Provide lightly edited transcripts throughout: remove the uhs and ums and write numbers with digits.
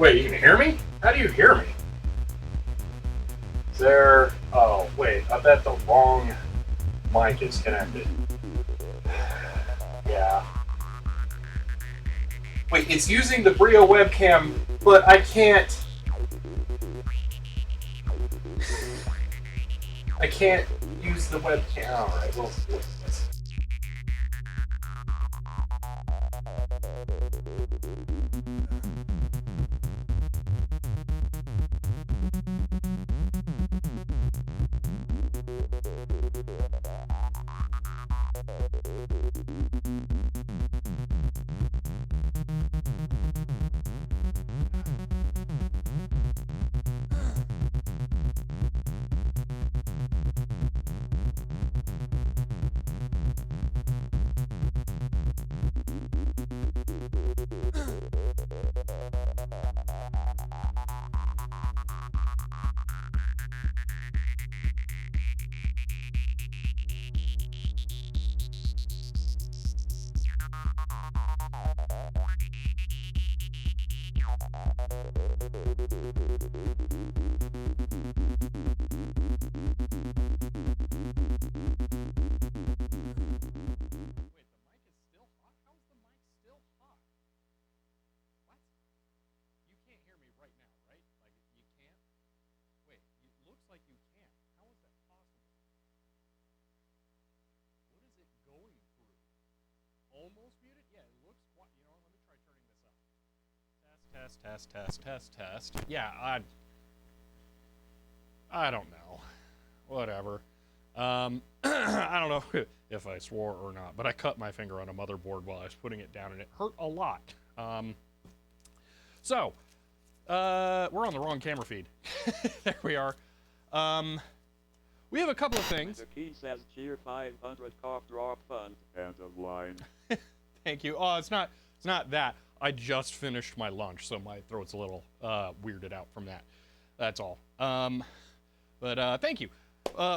Wait, you can hear me? How do you hear me? Is there... Oh, wait, I bet the wrong mic is connected. Yeah. Wait, it's using the Brio webcam, but I can't... I can't use the webcam. Alright, well... Almost muted? Yeah, it looks... You know, let me try turning this up. Test. Yeah, I don't know. Whatever. I don't know if I swore or not, but I cut my finger on a motherboard while I was putting it down, and it hurt a lot. So, we're on the wrong camera feed. There we are. We have a couple of things. The key says cheer 500 cough drop fund. End of line. Thank you. Oh, it's not that. I just finished my lunch, so my throat's a little weirded out from that. That's all. But thank you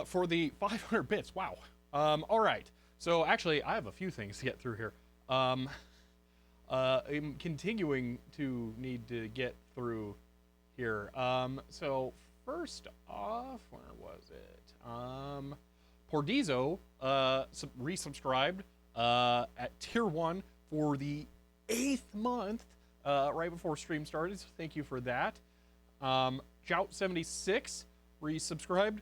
for the 500 bits. Wow. All right. So actually, I have a few things to get through here. I'm continuing to need to get through here. So first off, where was it? Pordizo resubscribed at tier 1 for the 8th month right before stream started, so thank you for that. Jout76 resubscribed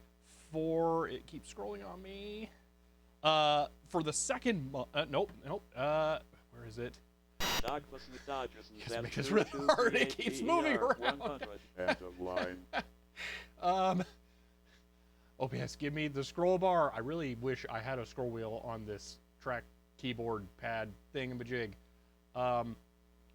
for, it keeps scrolling on me, for the second month. Nope. Where is it? It's really hard. It keeps moving around. End of line. OBS, give me the scroll bar. I really wish I had a scroll wheel on this track keyboard pad thingamajig. Okay,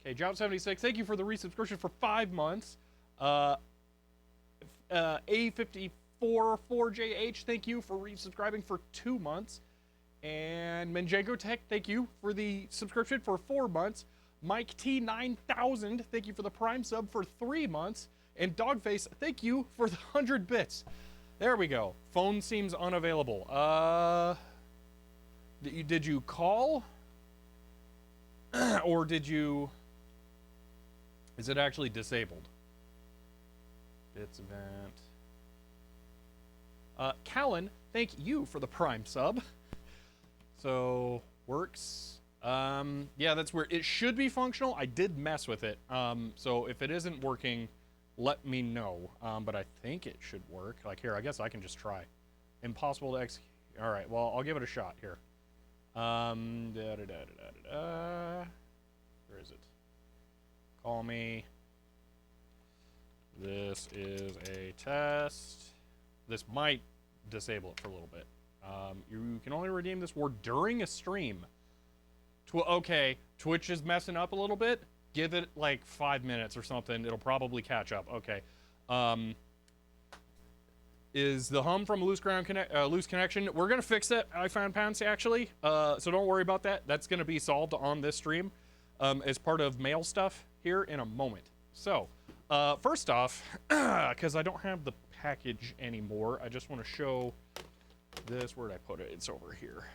Jout76, thank you for the resubscription for 5 months. A54-4JH, thank you for resubscribing for 2 months. And Menjango Tech, thank you for the subscription for 4 months. Mike T9000, thank you for the Prime sub for 3 months. And Dogface, thank you for the 100 bits. There we go. Phone seems unavailable. Did you call? Or did you... Is it actually disabled? Bits event. Callan, thank you for the Prime sub. So, works. Yeah, that's weird. It should be functional. I did mess with it. So if it isn't working, let me know. But I think it should work. Like here, I guess I can just try. Impossible to execute. All right, well, I'll give it a shot here. Where is it? Call me. This is a test. This might disable it for a little bit. You can only redeem this word during a stream. Okay, Twitch is messing up a little bit. Give it like 5 minutes or something. It'll probably catch up. Okay. Is the hum from loose connection? We're gonna fix it. I found Pounce actually. So don't worry about that. That's gonna be solved on this stream as part of mail stuff here in a moment. So first off, because I don't have the package anymore, I just want to show this. Where'd I put it? It's over here.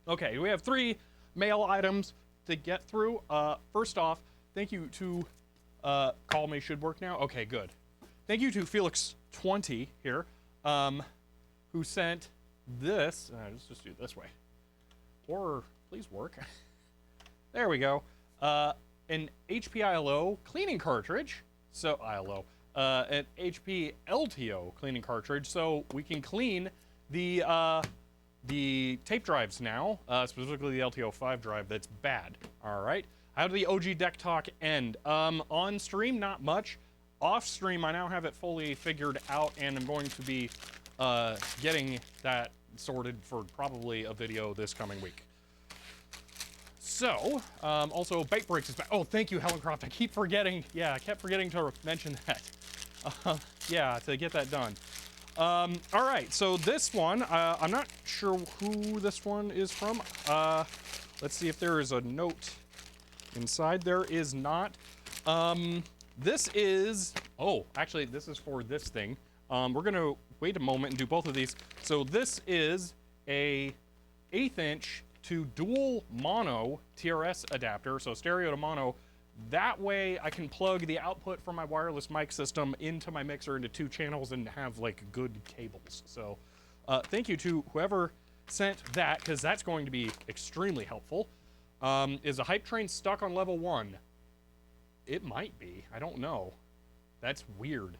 Okay, we have 3 mail items to get through. First off, thank you to Call me should work now. Okay, good. Thank you to Felix20 here, who sent this. Let's just do it this way. Or please work. There we go. An HP ILO cleaning cartridge. So ILO. An HP LTO cleaning cartridge, so we can clean the tape drives now, specifically the LTO5 drive that's bad. All right. How did the OG Deck Talk end? On stream, not much. Off stream, I now have it fully figured out, and I'm going to be getting that sorted for probably a video this coming week. So, also, Bite Breaks is back. Oh, thank you, Helencroft. I keep forgetting. Yeah, I kept forgetting to mention that. Yeah, to get that done. All right, so this one, I'm not sure who this one is from. Let's see if there is a note inside. There is not. This is, oh, actually, this is for this thing. We're gonna wait a moment and do both of these. So this is a 1/8 inch to dual mono TRS adapter, so stereo to mono. That way I can plug the output from my wireless mic system into my mixer into 2 channels and have like good cables. So thank you to whoever sent that, because that's going to be extremely helpful. Is a hype train stuck on level 1? It might be. I don't know. That's weird.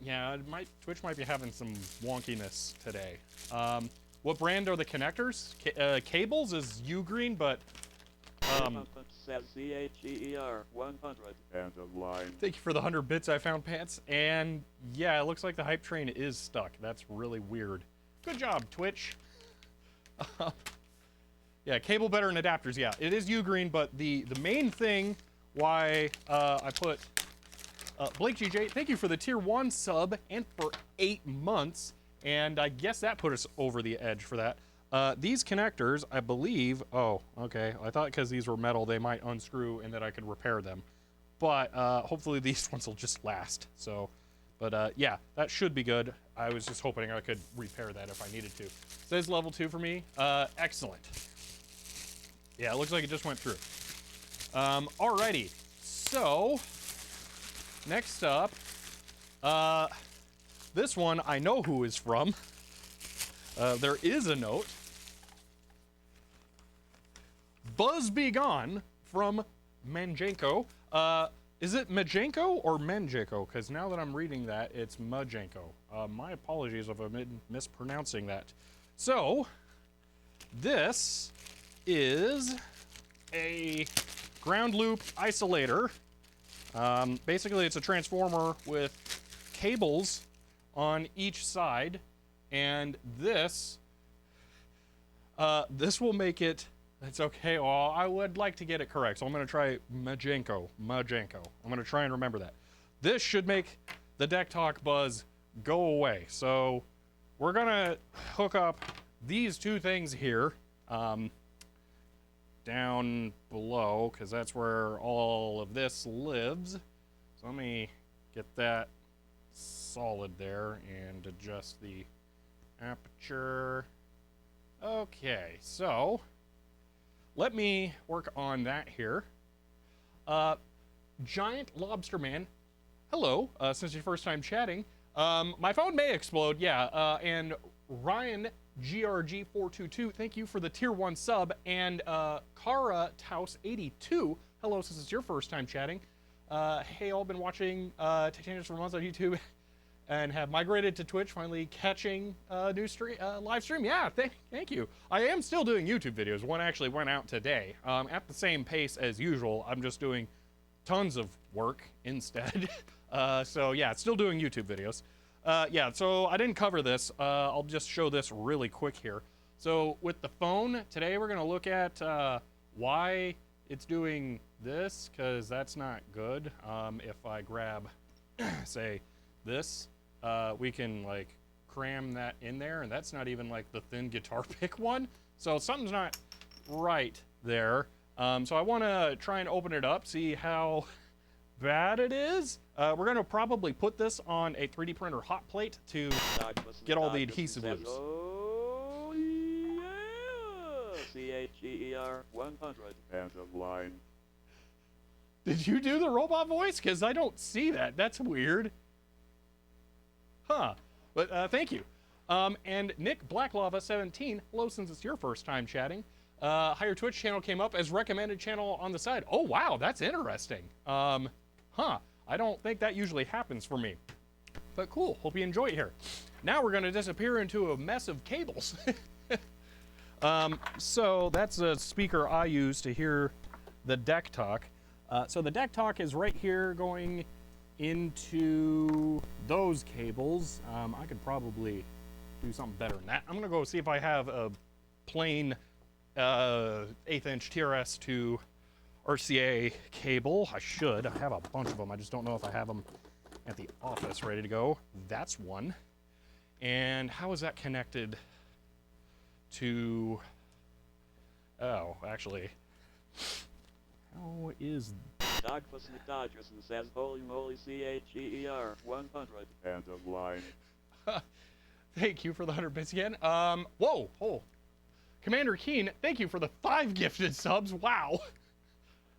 Yeah, Twitch might be having some wonkiness today. What brand are the connectors? Cables is Ugreen, but says CHER 100 and a line. Thank you for the 100 bits I found, Pants. And yeah, it looks like the hype train is stuck. That's really weird. Good job, Twitch. Yeah, cable better than adapters. Yeah, it is Ugreen, but the main thing why I put Blake GJ, thank you for the tier 1 sub and for 8 months. And I guess that put us over the edge for that. These connectors, I believe, oh, okay. I thought because these were metal, they might unscrew and that I could repair them. But hopefully these ones will just last. So, but yeah, that should be good. I was just hoping I could repair that if I needed to. Says level 2 for me. Excellent. Yeah, it looks like it just went through. Alrighty. So, next up, this one I know who is from. There is a note. Buzz Be Gone from Manjenko. Is it Majenko or Menjenko? Because now that I'm reading that, it's Majenko. My apologies if I'm mispronouncing that. So, this is a ground loop isolator. Basically, it's a transformer with cables on each side, and this will make it. It's okay. Well, I would like to get it correct, so I'm going to try Majenko. I'm going to try and remember that. This should make the Deck Talk buzz go away. So we're going to hook up these 2 things here down below, because that's where all of this lives. So let me get that solid there and adjust the aperture. Okay, so let me work on that here. Giant Lobster Man, hello, since your first time chatting. My phone may explode, yeah, and Ryan GRG422, thank you for the tier 1 sub, and Kara Taus82, hello, since it's your first time chatting. Hey, all been watching Titanius for months on YouTube and have migrated to Twitch, finally catching new live stream. Yeah, thank you. I am still doing YouTube videos. One actually went out today. At the same pace as usual, I'm just doing tons of work instead. So yeah, still doing YouTube videos. Yeah, so I didn't cover this. I'll just show this really quick here. So with the phone, today we're gonna look at why it's doing this, because that's not good. If I grab, say, this, we can like cram that in there, and that's not even like the thin guitar pick one. So something's not right there. So I want to try and open it up, see how bad it is. We're going to probably put this on a 3D printer hot plate to get all the adhesive loose. Oh yeah, CHER 100 and a line. Did you do the robot voice? Because I don't see that. That's weird. Huh. But thank you. And Nick Blacklava17, hello, since it's your first time chatting. Higher Twitch channel came up as recommended channel on the side. Oh, wow, that's interesting. Huh. I don't think that usually happens for me. But cool, hope you enjoy it here. Now we're gonna disappear into a mess of cables. So that's a speaker I use to hear the deck talk. So the deck talk is right here going into those cables. I could probably do something better than that. I'm gonna go see if I have a plain 1/8 inch TRS to RCA cable. I should. I have a bunch of them. I just don't know if I have them at the office ready to go. That's one. And how is that connected to... Oh, actually... How is... Doug Dodgerson says, holy moly, CHER 100. End of line. Thank you for the 100 bits again. Whoa! Oh. Commander Keen, thank you for the 5 gifted subs. Wow.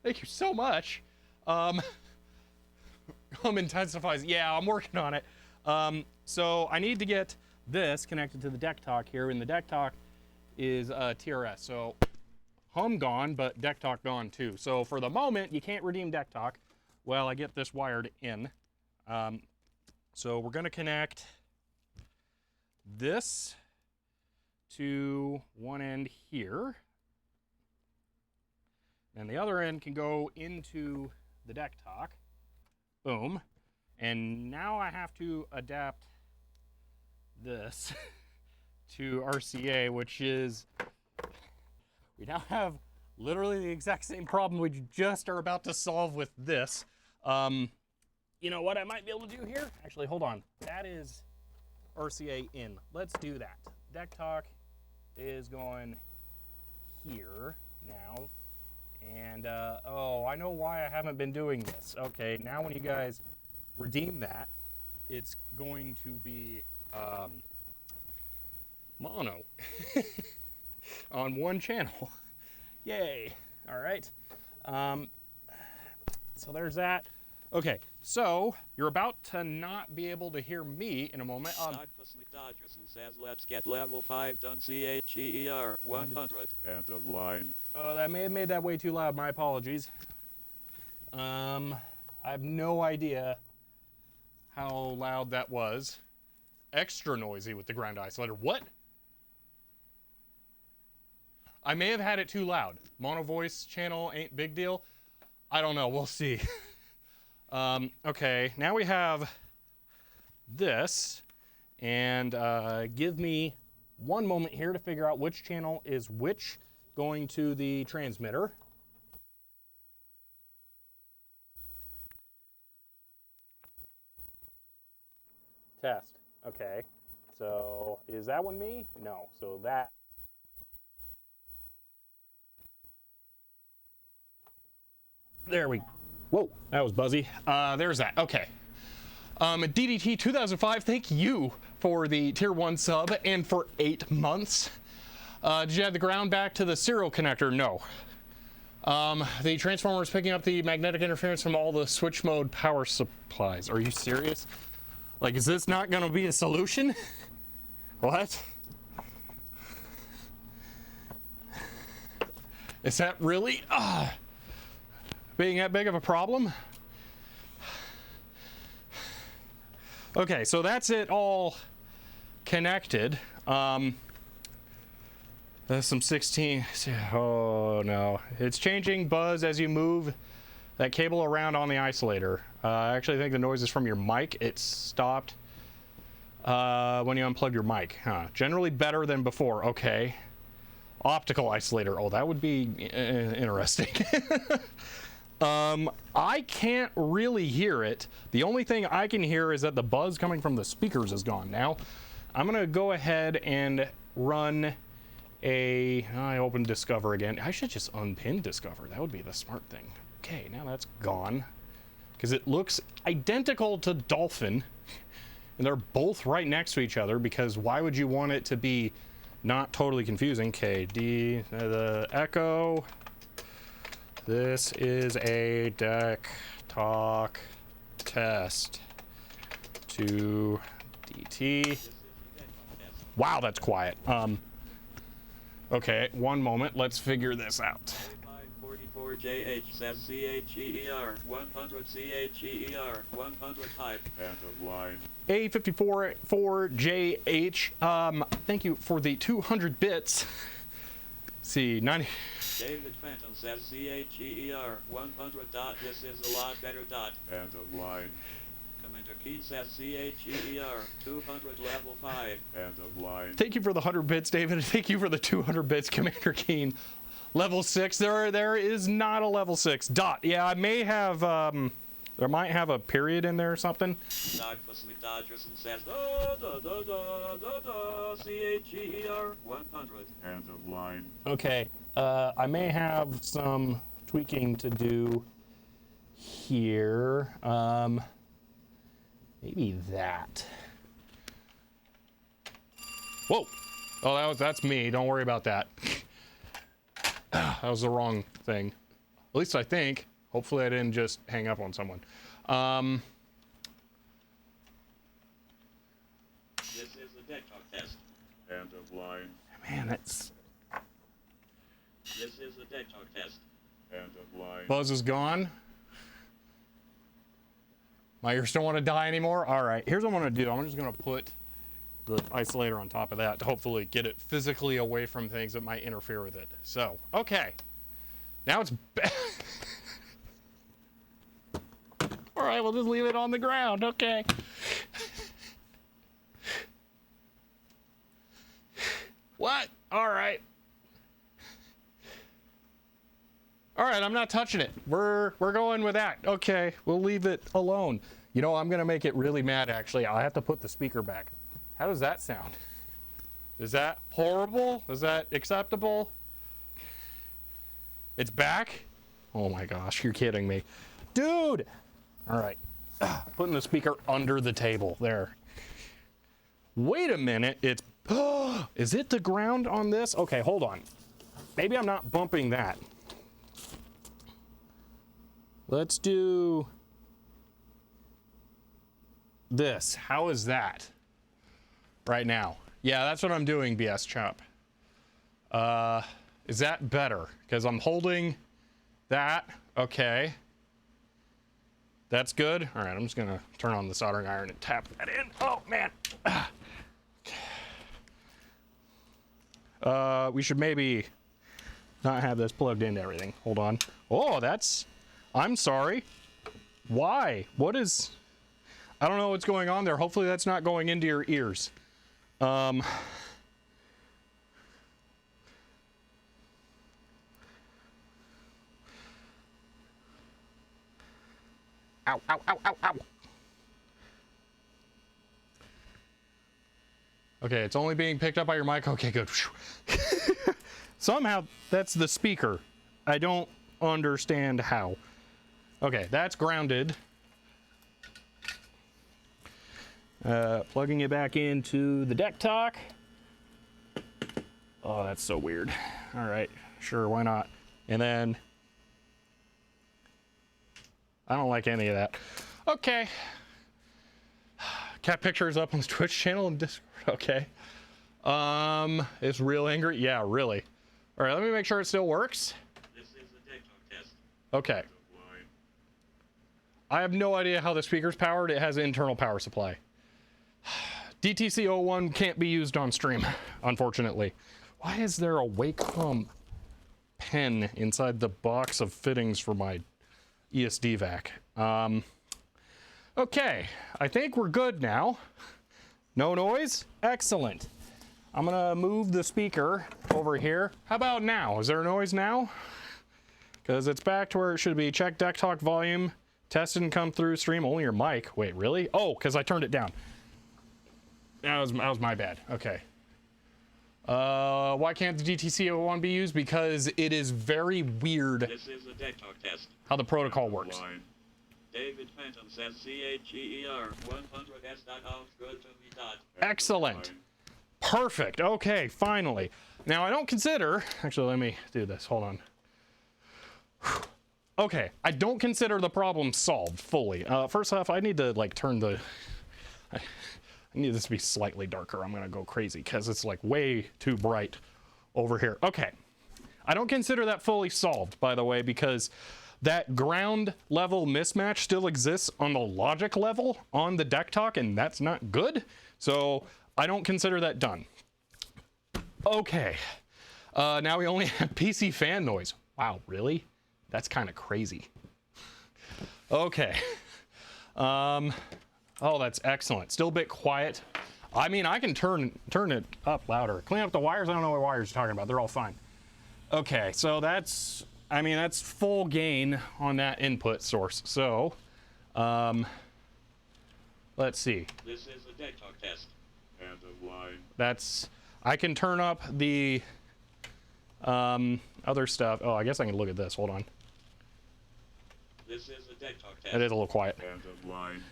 Thank you so much. Intensifies. Yeah, I'm working on it. So I need to get this connected to the deck talk here, and the deck talk is TRS. So hum gone, but deck talk gone too. So for the moment, you can't redeem deck talk. Well, I get this wired in. So we're gonna connect this to one end here. And the other end can go into the deck talk. Boom. And now I have to adapt this to RCA, which is, we now have literally the exact same problem we just are about to solve with this. You know what I might be able to do here? Actually, hold on. That is RCA in. Let's do that. Deck talk is going here now. And, oh, I know why I haven't been doing this. Okay, now when you guys redeem that, it's going to be mono on one channel. Yay. All right. So there's that. Okay, so you're about to not be able to hear me in a moment. Dodgerson says, let's get level 5 done, CHER 100. End of line. Oh, that may have made that way too loud. My apologies. I have no idea how loud that was. Extra noisy with the ground isolator. What? I may have had it too loud. Mono voice channel ain't big deal. I don't know. We'll see. Okay, now we have this. And give me one moment here to figure out which channel is which going to the transmitter. Test. Okay. So is that one me? No. So that. There we. Whoa, that was buzzy. There's that. Okay. DDT 2005, thank you for the tier 1 sub and for 8 months. Did you add the ground back to the serial connector? No. The transformer is picking up the magnetic interference from all the switch mode power supplies. Are you serious? Like, is this not going to be a solution? What? Is that really being that big of a problem? Okay, so that's it all connected. There's some 16. Oh no, it's changing buzz as you move that cable around on the isolator. I actually think the noise is from your mic. It stopped when you unplugged your mic. Generally better than before. Okay. Optical isolator. Oh, that would be interesting. I can't really hear it. The only thing I can hear is that the buzz coming from the speakers is gone. Now, I'm gonna go ahead and run I opened Discover again. I should just unpin Discover. That would be the smart thing. Okay, now that's gone. Because it looks identical to Dolphin. And they're both right next to each other, because why would you want it to be not totally confusing? Okay, the Echo, This is a deck talk test to DT. Wow, that's quiet. Okay, one moment. Let's figure this out. 44JH says CHEER, 100 CHEER, 100 type. And a line. A54 for JH. Thank you for the 200 bits. See, 90. David Fenton says CHEER, 100 dot. This is a lot better dot. And a line. Commander Keen says CHEER, 200 level 5. And a line. Thank you for the 100 bits, David. Thank you for the 200 bits, Commander Keen. Level 6. There is not a level 6 dot. Yeah, I may have. There might have a period in there or something. Doug Sleep Dodgerson says CHEER 100 and a line. Okay, I may have some tweaking to do here. Maybe that. Whoa! Oh, that's me. Don't worry about that. That was the wrong thing. At least I think. Hopefully I didn't just hang up on someone. This is the deck talk test. And a line. Man, that's... This is the deck talk test. And a line. Buzz is gone. My ears don't want to die anymore. All right, here's what I'm going to do. I'm just going to put the isolator on top of that to hopefully get it physically away from things that might interfere with it. So, okay. Now it's... All right, we'll just leave it on the ground. Okay. What? All right. All right, I'm not touching it. We're going with that. Okay, we'll leave it alone. You know, I'm going to make it really mad, actually. I'll have to put the speaker back. How does that sound? Is that horrible? Is that acceptable? It's back? Oh my gosh, you're kidding me. Dude! All right, putting the speaker under the table there. Wait a minute, it's, is it the ground on this? Okay, hold on. Maybe I'm not bumping that. Let's do this. How is that right now? Yeah, that's what I'm doing, BS Chop. Is that better? Because I'm holding that, okay. That's good. All right, I'm just gonna turn on the soldering iron and tap that in. Oh man. We should maybe not have this plugged into everything. Hold on. Oh, that's, I'm sorry. Why? What is, I don't know what's going on there. Hopefully that's not going into your ears. Ow, ow, ow, ow, ow. Okay, it's only being picked up by your mic. Okay, good. Somehow that's the speaker. I don't understand how. Okay, that's grounded. Plugging it back into the deck talk. Oh, that's so weird. All right, sure, why not? And then I don't like any of that. Okay. Cat pictures up on the Twitch channel and Discord. Okay. It's real angry. Yeah, really. All right, let me make sure it still works. This is the deck talk test. Okay. I have no idea how the speaker's powered. It has an internal power supply. DTC01 can't be used on stream, unfortunately. Why is there a Wacom pen inside the box of fittings for my ESD vac? Okay, I think we're good now. No noise? Excellent. I'm gonna move the speaker over here. How about now? Is there noise now? Because it's back to where it should be. Check deck talk volume. Test didn't come through stream, only your mic. Wait, really? Oh, because I turned it down. That was my bad. Okay. Why can't the DTC01 be used? Because it is very weird. This is the deck talk test. How the protocol works. David Phantom says CHEER 100S dot out good to me dot. Excellent. Perfect. Okay, finally. Now I don't consider, actually let me do this, hold on. okay, I don't consider the problem solved fully. First off, I need to like turn the, I need this to be slightly darker. I'm gonna go crazy because it's like way too bright over here. Okay, I don't consider that fully solved, by the way, because that ground level mismatch still exists on the logic level on the deck talk, and that's not good. So I don't consider that done. Okay, now we only have PC fan noise. Wow, really? That's kind of crazy. Okay. Oh, that's excellent. Still a bit quiet. I mean, I can turn it up louder. Clean up the wires. I don't know what wires you're talking about. They're all fine. Okay, so that's, I mean, that's full gain on that input source. So, let's see. This is a deck talk test. End of line. That's, I can turn up the other stuff. Oh, I guess I can look at this. Hold on. This is a deck talk test. It is a little quiet. End of line.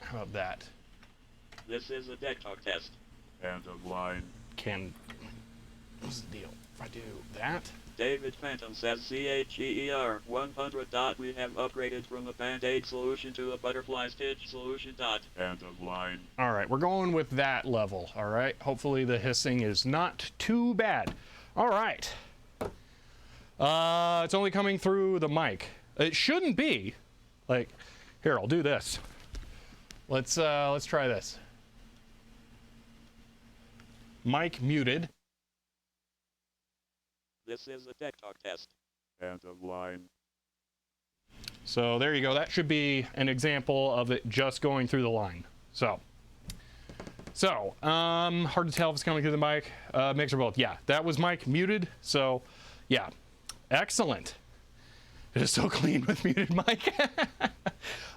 How about that? This is a deck talk test. End of line. What's the deal? If I do that? David Phantom says CHEER 100. We have upgraded from a band-aid solution to a butterfly stitch solution. End of line. All right, we're going with that level. All right, hopefully the hissing is not too bad. All right. It's only coming through the mic. It shouldn't be. Like, here, I'll do this. Let's try this. Mic muted. This is a deck talk test. End of line. So there you go. That should be an example of it just going through the line. So hard to tell if it's coming through the mic. Mix or both. Yeah, that was mic muted. So yeah, excellent. It is so clean with muted mic.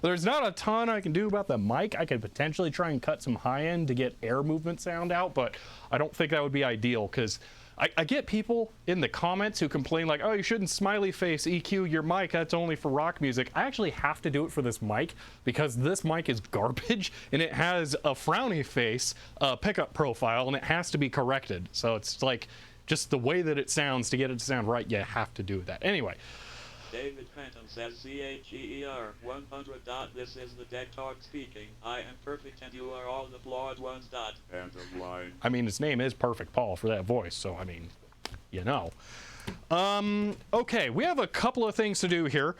There's not a ton I can do about the mic. I could potentially try and cut some high end to get air movement sound out, but I don't think that would be ideal because I get people in the comments who complain like, oh, you shouldn't smiley face EQ your mic. That's only for rock music. I actually have to do it for this mic because this mic is garbage and it has a frowny face pickup profile and it has to be corrected. So it's like just the way that it sounds, to get it to sound right, you have to do that. Anyway. David Phantom says CHEER 100. This is the deck talk speaking. I am perfect and you are all the flawed ones. End of line. I mean, his name is Perfect Paul for that voice, so I mean, you know. Okay, we have a couple of things to do here.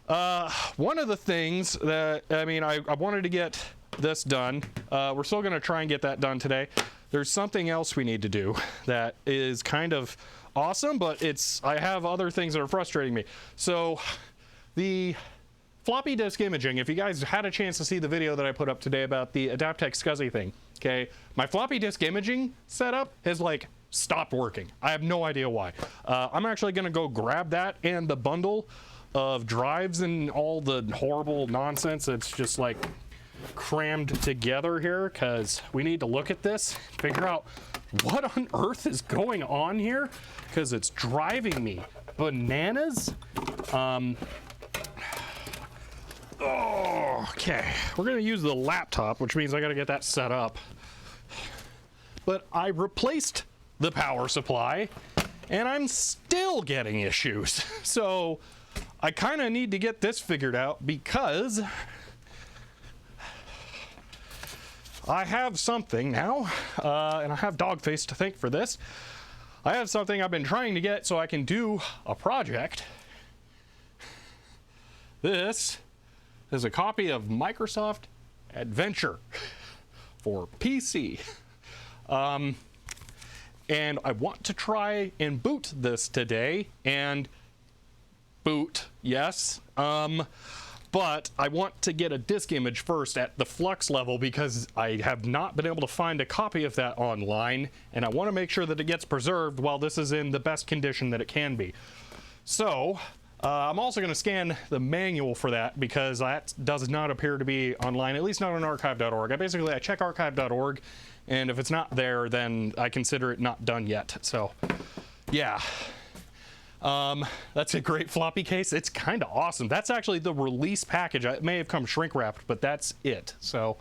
One of the things that, I mean, I wanted to get this done. We're still going to try and get that done today. There's something else we need to do that is kind of awesome, but I have other things that are frustrating me. So the floppy disk imaging, if you guys had a chance to see the video that I put up today about the Adaptec SCSI thing, okay, my floppy disk imaging setup has like stopped working. I have no idea why. I'm actually gonna go grab that and the bundle of drives and all the horrible nonsense that's just like crammed together here, because we need to look at this, figure out what on earth is going on here, because it's driving me bananas. Okay, we're gonna use the laptop, which means I gotta get that set up. But I replaced the power supply and I'm still getting issues. So I kind of need to get this figured out because I have something now, and I have Dogface to thank for this. I have something I've been trying to get so I can do a project. This is a copy of Microsoft Adventure for PC. And I want to try and boot this today, and boot, yes. But I want to get a disk image first at the flux level because I have not been able to find a copy of that online, and I want to make sure that it gets preserved while this is in the best condition that it can be. So I'm also going to scan the manual for that because that does not appear to be online, at least not on archive.org. I check archive.org, and if it's not there, then I consider it not done yet. So yeah. That's a great floppy case. It's kind of awesome. That's actually the release package. It may have come shrink wrapped, but that's it. So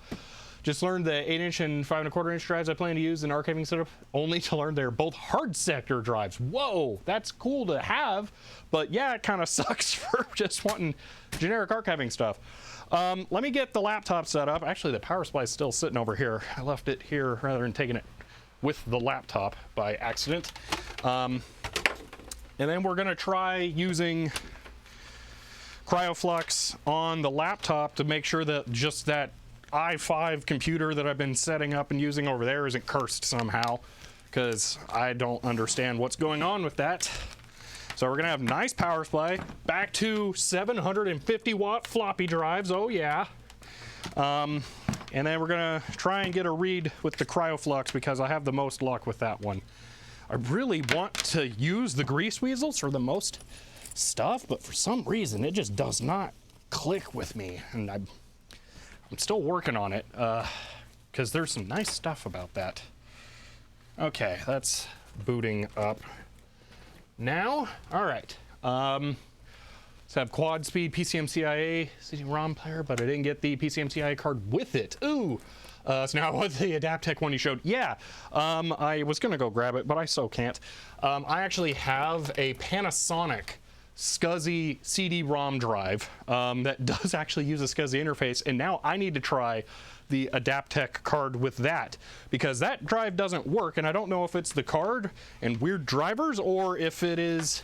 Just learned the 8-inch and 5 1/4 inch drives I plan to use in archiving setup, only to learn they're both hard sector drives. Whoa, that's cool to have, but yeah, it kind of sucks for just wanting generic archiving stuff. Let me get the laptop set up. Actually, the power supply is still sitting over here. I left it here rather than taking it with the laptop by accident. And then we're gonna try using CryoFlux on the laptop to make sure that just that i5 computer that I've been setting up and using over there isn't cursed somehow, because I don't understand what's going on with that. So we're gonna have nice power supply, back to 750 watt floppy drives, oh yeah. And then we're gonna try and get a read with the CryoFlux because I have the most luck with that one. I really want to use the grease weasels for the most stuff, but for some reason it just does not click with me, and I'm still working on it, because there's some nice stuff about that. Okay, that's booting up now. All right. Let's have quad speed PCMCIA CD-ROM player, but I didn't get the PCMCIA card with it. Ooh. So now with the Adaptec one you showed. Yeah, I was going to go grab it, but I so can't. I actually have a Panasonic SCSI CD-ROM drive that does actually use a SCSI interface, and now I need to try the Adaptec card with that, because that drive doesn't work, and I don't know if it's the card and weird drivers or if it is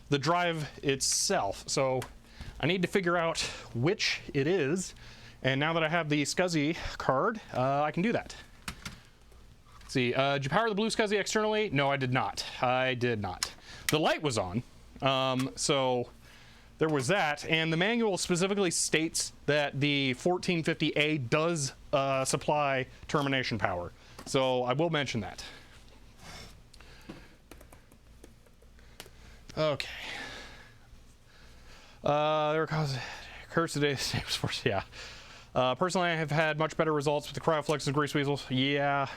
the drive itself. So I need to figure out which it is, and now that I have the SCSI card, I can do that. Let's see, did you power the blue SCSI externally? No, I did not. I did not. The light was on. So there was that, and the manual specifically states that the 1450A does supply termination power, so I will mention that. Okay. There were causes curse today. Yeah. Personally, I have had much better results with the CryoFlux and grease weasels. Yeah,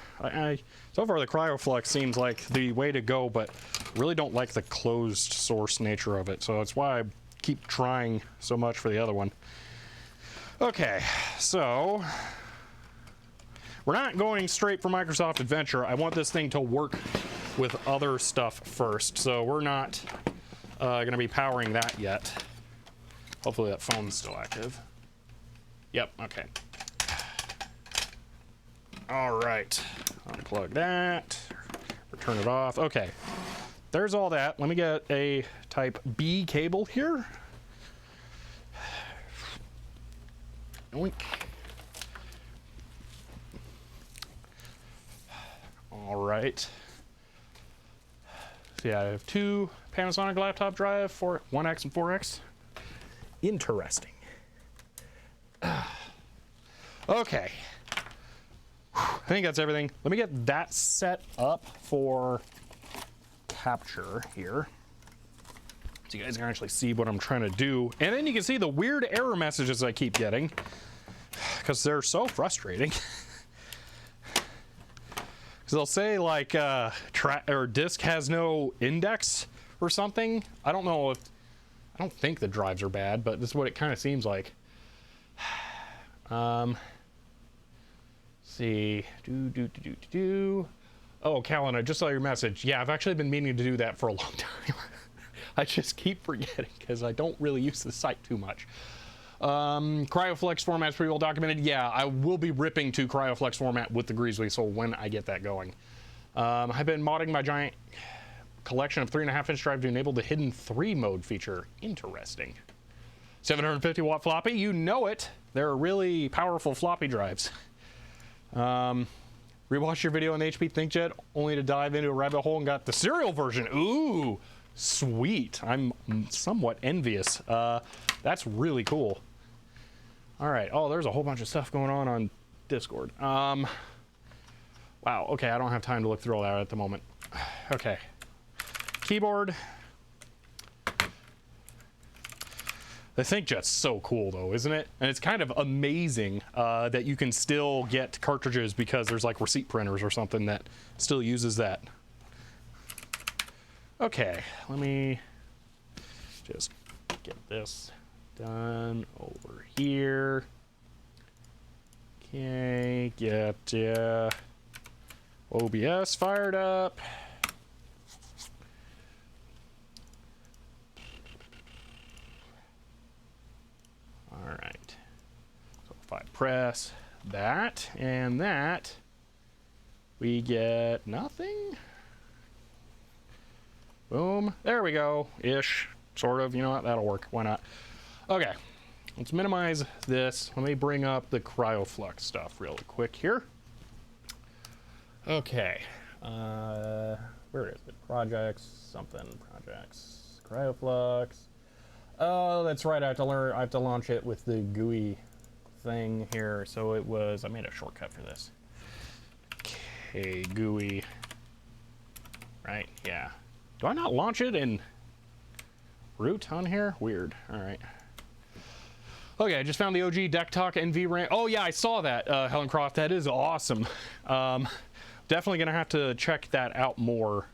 so far the CryoFlux seems like the way to go, but really don't like the closed source nature of it, so that's why I keep trying so much for the other one. Okay, so we're not going straight for Microsoft Adventure. I want this thing to work with other stuff first, so we're not going to be powering that yet. Hopefully that phone's still active. Yep, okay. All right, unplug that, or turn it off. Okay, there's all that. Let me get a type B cable here. Oink. All right. So yeah, I have two Panasonic laptop drive, 1X and 4X. Interesting. Okay. I think that's everything. Let me get that set up for capture here, so you guys can actually see what I'm trying to do. And then you can see the weird error messages I keep getting, because they're so frustrating. Because they'll say like or disk has no index or something. I don't know if, I don't think the drives are bad, but this is what it kind of seems like. See, oh, Callan, I just saw your message. Yeah, I've actually been meaning to do that for a long time. I just keep forgetting because I don't really use the site too much. CryoFlux format's pretty well documented. Yeah, I will be ripping to CryoFlux format with the Grease Weasel when I get that going. I've been modding my giant collection of 3.5-inch drive to enable the hidden 3 mode feature. Interesting. 750 watt floppy, you know it. They're really powerful floppy drives. Rewatched your video on the HP ThinkJet only to dive into a rabbit hole and got the serial version. Ooh, sweet. I'm somewhat envious. That's really cool. All right. Oh, there's a whole bunch of stuff going on Discord. Wow. Okay, I don't have time to look through all that at the moment. Okay. Keyboard. The ThinkJet's so cool though, isn't it? And it's kind of amazing that you can still get cartridges because there's like receipt printers or something that still uses that. Okay, let me just get this done over here. Okay. me get OBS fired up. All right. So if I press that and that, we get nothing. Boom. There we go. Ish. Sort of. You know what? That'll work. Why not? Okay. Let's minimize this. Let me bring up the cryoflux stuff really quick here. Okay. Where is it? Projects, something. Projects. Cryoflux. Oh, that's right. I have to launch it with the GUI thing here. So it was, I made a shortcut for this. Okay, GUI. Right, yeah. Do I not launch it in root on here? Weird. All right. Okay, I just found the OG Deck Talk NVRAM. Oh yeah, I saw that, Helen Croft. That is awesome. Definitely gonna have to check that out more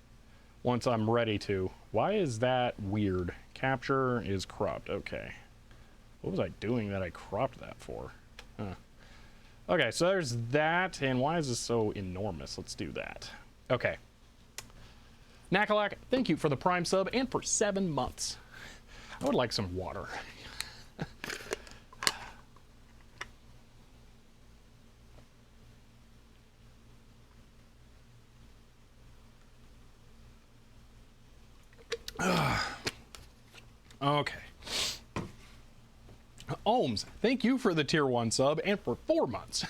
once I'm ready to. Why is that weird? Capture is cropped. Okay. What was I doing that I cropped that for? Huh. Okay, so there's that. And why is this so enormous? Let's do that. Okay. Nakalak, thank you for the Prime sub and for 7 months. I would like some water. Okay. Ohms, thank you for the tier 1 sub and for 4 months.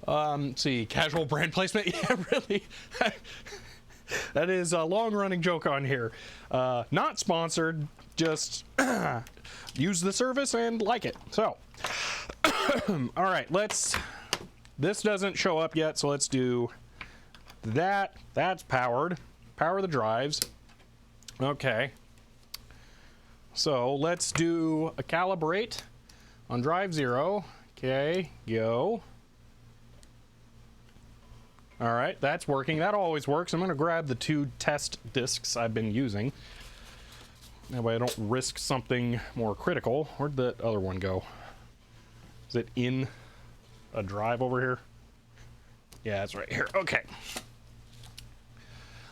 Let's see, casual brand placement. Yeah, really. That is a long-running joke on here. Not sponsored, just use the service and like it. So, all right, this doesn't show up yet, so let's do that. That's powered. Power the drives. Okay. So let's do a calibrate on drive 0. Okay, go. All right, that's working. That always works. I'm going to grab the 2 test discs I've been using. That way I don't risk something more critical. Where'd the other one go? Is it in a drive over here? Yeah, it's right here. Okay.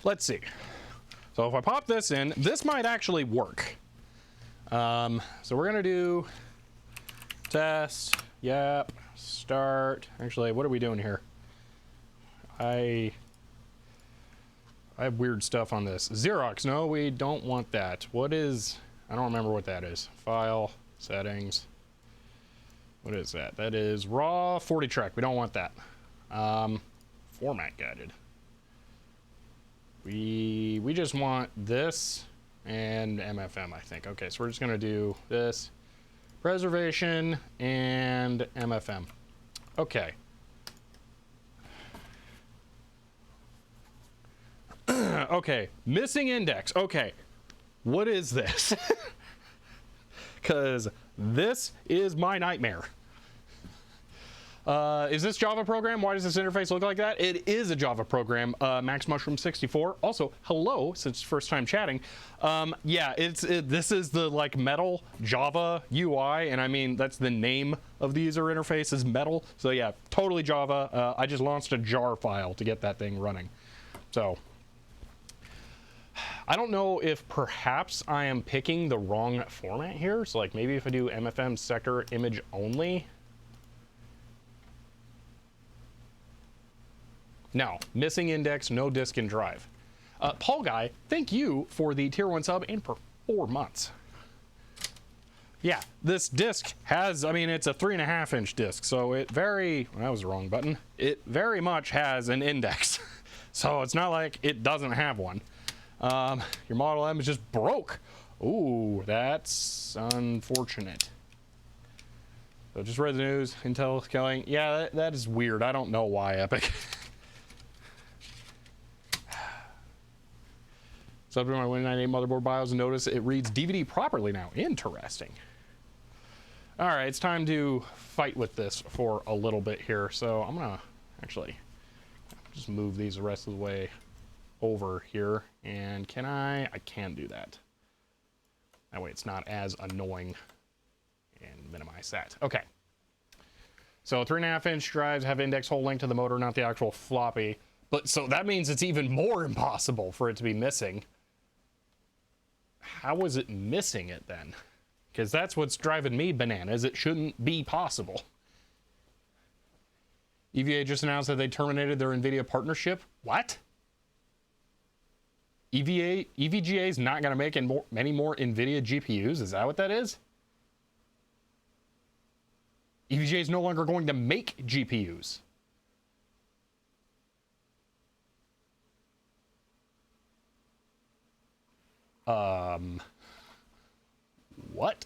Let's see. So if I pop this in, this might actually work. So we're going to do test. Yep. Start. Actually, what are we doing here? I have weird stuff on this. Xerox, no, we don't want that. What is, I don't remember what that is. File, settings. What is that? That is raw 40 track. We don't want that. Format guided. We just want this and MFM, I think. Okay, so we're just gonna do this. Preservation and MFM. Okay. Okay, missing index. Okay, what is this? Because this is my nightmare. Is this Java program? Why does this interface look like that? It is a Java program, Max Mushroom 64. Also, hello, since first time chatting. Yeah, this is the like metal Java UI, and I mean, that's the name of the user interface is metal. So yeah, totally Java. I just launched a jar file to get that thing running. So, I don't know if perhaps I am picking the wrong format here. So like maybe if I do MFM sector image only. No, missing index, no disk and drive. Paul Guy, thank you for the tier 1 sub and for 4 months. Yeah, this disk has, I mean, it's a 3.5-inch disk, so it that was the wrong button. It very much has an index. So it's not like it doesn't have one. Your Model M is just broke. Ooh, that's unfortunate. So just read the news, Intel killing. Yeah, that is weird. I don't know why, Epic. So up to my Win 98 motherboard BIOS and notice it reads DVD properly now. Interesting. All right, it's time to fight with this for a little bit here. So I'm gonna actually just move these the rest of the way over here. And can I can do that. That way it's not as annoying. And minimize that. Okay. So 3.5-inch drives have index hole link to the motor, not the actual floppy. But so that means it's even more impossible for it to be missing. How is it missing it then? Because that's what's driving me bananas. It shouldn't be possible. EVA just announced that they terminated their NVIDIA partnership. What? EVGA is not going to make many more NVIDIA GPUs? Is that what that is? EVGA is no longer going to make GPUs. What?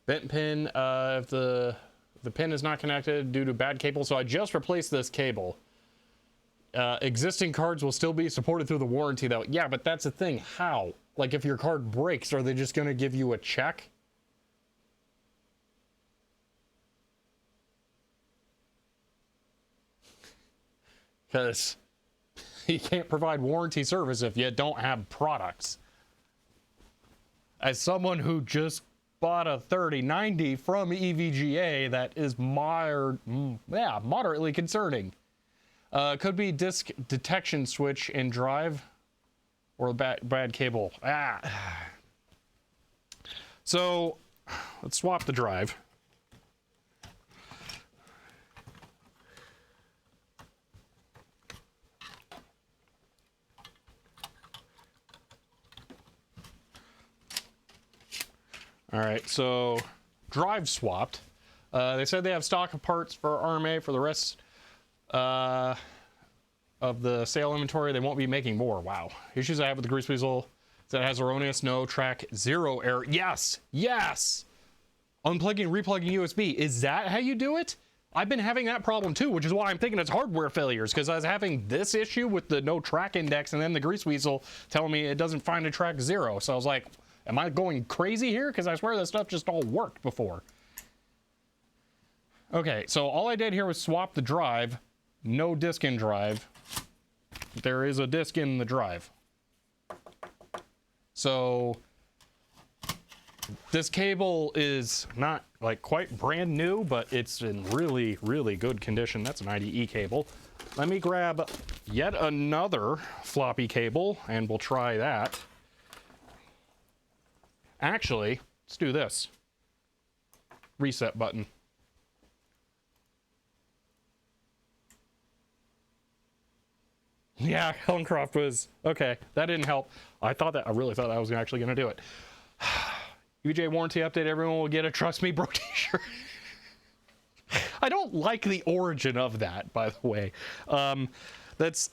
Bent pin, if the pin is not connected due to bad cable, so I just replaced this cable. Existing cards will still be supported through the warranty though. Yeah, but that's the thing. How? Like if your card breaks, are they just going to give you a check? Because you can't provide warranty service if you don't have products. As someone who just bought a 3090 from EVGA, that is moderately concerning. Could be disk detection switch in drive or bad cable. So let's swap the drive. All right, so drive swapped. They said they have stock of parts for RMA for the rest of the sale inventory. They won't be making more. Wow. Issues I have with the grease weasel is that it has erroneous no track 0 error. Yes, yes. Unplugging, replugging USB. Is that how you do it? I've been having that problem too, which is why I'm thinking it's hardware failures, because I was having this issue with the no track index and then the grease weasel telling me it doesn't find a track 0. So I was like, am I going crazy here? Because I swear this stuff just all worked before. Okay, so all I did here was swap the drive. No disk in drive. There is a disk in the drive. So this cable is not like quite brand new, but it's in really, really good condition. That's an IDE cable. Let me grab yet another floppy cable and we'll try that. Actually, let's do this. Reset button. Yeah, Hellencroft was okay. That didn't help. I really thought that was actually going to do it. UJ warranty update. Everyone will get a Trust Me Bro t-shirt. I don't like the origin of that, by the way. That's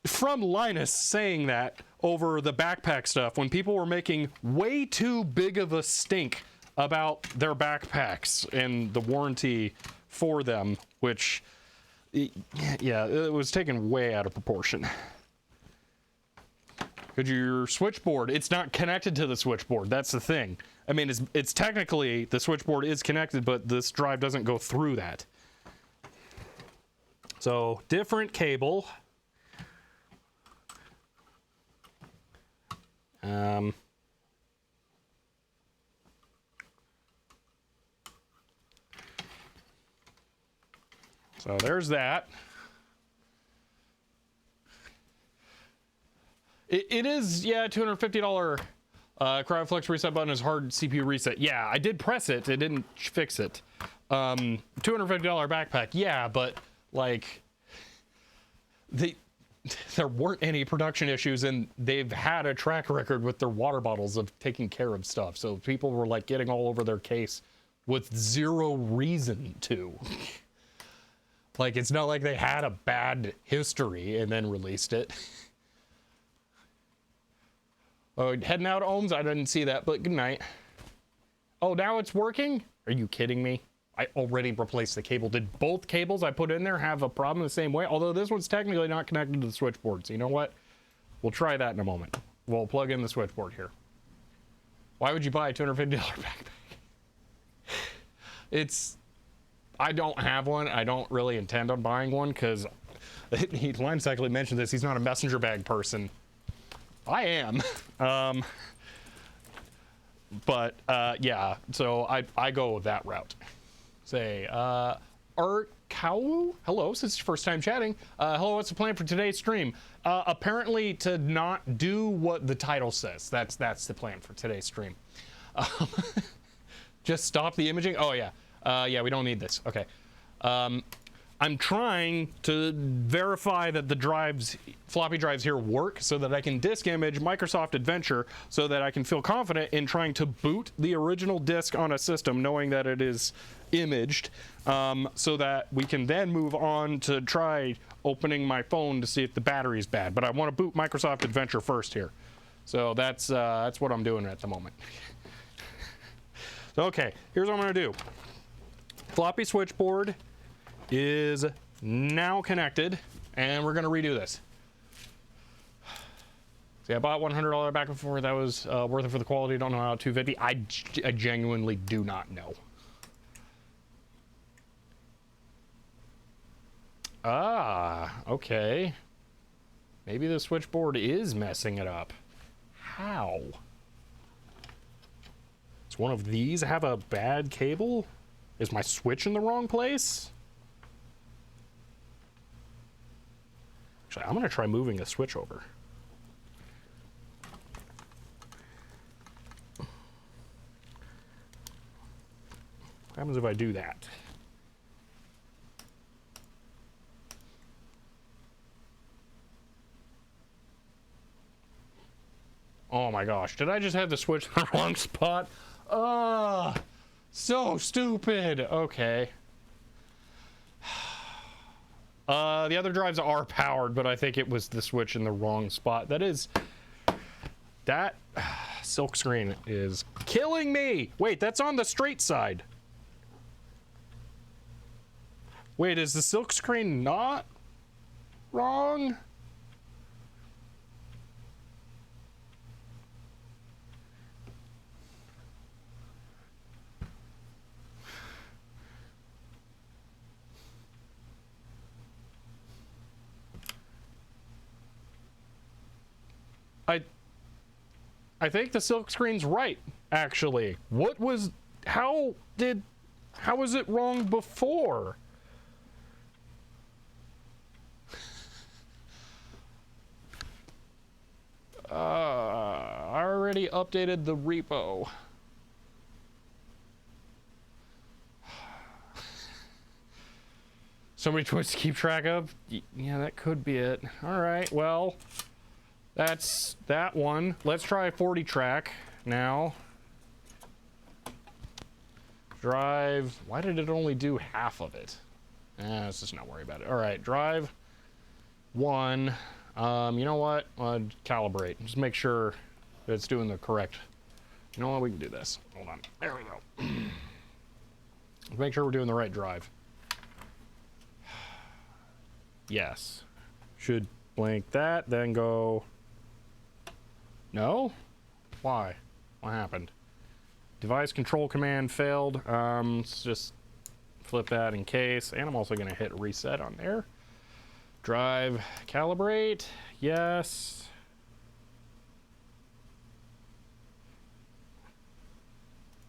from Linus saying that over the backpack stuff when people were making way too big of a stink about their backpacks and the warranty for them, which, yeah, it was taken way out of proportion. Because your switchboard, it's not connected to the switchboard. That's the thing. I mean, it's technically, the switchboard is connected, but this drive doesn't go through that. So, different cable. So there's that. It is, yeah, $250 CryoFlex reset button is hard CPU reset. Yeah, I did press it. It didn't fix it. $250 backpack. Yeah, but like there weren't any production issues, and they've had a track record with their water bottles of taking care of stuff. So people were like getting all over their case with zero reason to. Like, it's not like they had a bad history and then released it. Oh, heading out, Ohms? I didn't see that, but good night. Oh, now it's working? Are you kidding me? I already replaced the cable. Did both cables I put in there have a problem the same way? Although this one's technically not connected to the switchboard. So you know what? We'll try that in a moment. We'll plug in the switchboard here. Why would you buy a $250 backpack? I don't have one. I don't really intend on buying one because Linus actually mentioned this. He's not a messenger bag person. I am. But yeah, so I go that route. Say, Art Cow? Hello, since it's your first time chatting. Hello, what's the plan for today's stream? Apparently to not do what the title says. That's the plan for today's stream. Just stop the imaging. Oh yeah. Yeah, we don't need this. Okay. I'm trying to verify that the floppy drives here work so that I can disk image Microsoft Adventure so that I can feel confident in trying to boot the original disk on a system knowing that it is imaged, so that we can then move on to try opening my phone to see if the battery is bad. But I want to boot Microsoft Adventure first here. So that's what I'm doing at the moment. So, okay, here's what I'm going to do. Floppy switchboard is now connected, and we're going to redo this. See, I bought $100 back before. That was worth it for the quality. Don't know how. $250. I genuinely do not know. Ah, okay. Maybe the switchboard is messing it up. How? Does one of these have a bad cable? Is my switch in the wrong place? Actually, I'm going to try moving the switch over. What happens if I do that? Oh my gosh, did I just have the switch in the wrong spot? Ugh, so stupid. Okay. The other drives are powered, but I think it was the switch in the wrong spot. That silk screen is killing me. Wait, that's on the straight side. Wait, is the silk screen not wrong? I think the silk screen's right, actually. How was it wrong before? I already updated the repo. So many choices to keep track of? Yeah, that could be it. All right, well, that's that one. Let's try 40 track now. Drive. Why did it only do half of it? Let's just not worry about it. All right, drive 1. You know what? Calibrate. Just make sure that it's doing the correct. You know what? We can do this. Hold on. There we go. Make sure we're doing the right drive. Yes. Should blank that, then go. No? Why? What happened? Device control command failed. Let's just flip that in case. And I'm also going to hit reset on there. Drive, calibrate. Yes.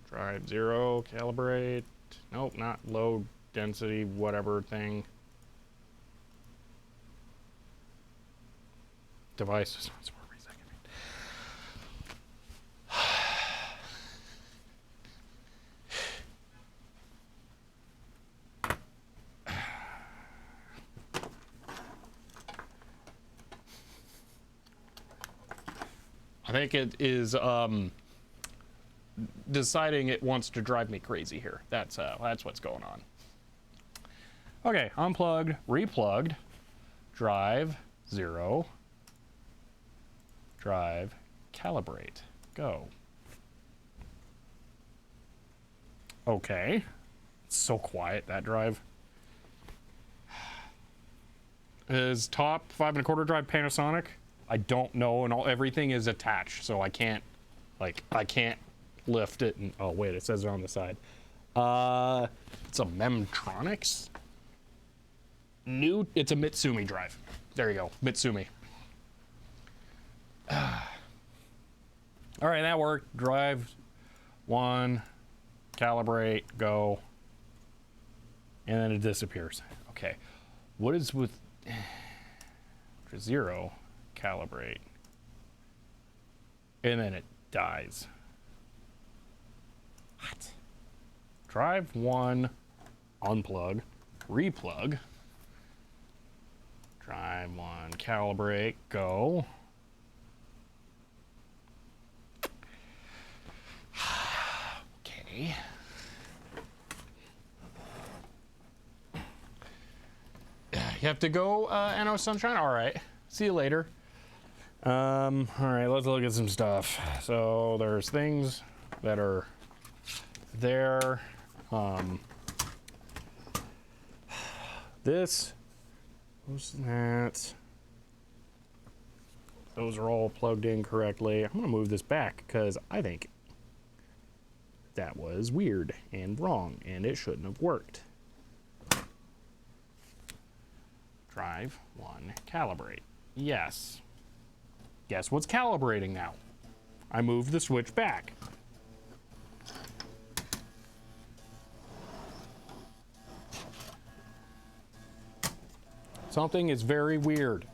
Drive 0, calibrate. Nope, not low density, whatever thing. Device is not I think it is deciding it wants to drive me crazy here. That's what's going on. Okay, unplugged, replugged, drive 0, drive, calibrate, go. Okay, it's so quiet, that drive. Is top 5 1/4 drive Panasonic? I don't know, and everything is attached, so I can't lift it. And, oh wait, it says it on the side. It's a Memtronics. It's a Mitsumi drive. There you go, Mitsumi. All right, that worked. Drive 1, calibrate, go, and then it disappears. Okay, what is with 0, calibrate, and then it dies? What? Drive 1, unplug, replug. Drive 1, calibrate, go. Okay. You have to go, NO Sunshine? All right. See you later. All right, let's look at some stuff. So there's things that are there. This was that. Those are all plugged in correctly. I'm gonna move this back because I think that was weird and wrong and it shouldn't have worked. Drive 1, calibrate. Yes. Guess what's calibrating now? I moved the switch back. Something is very weird.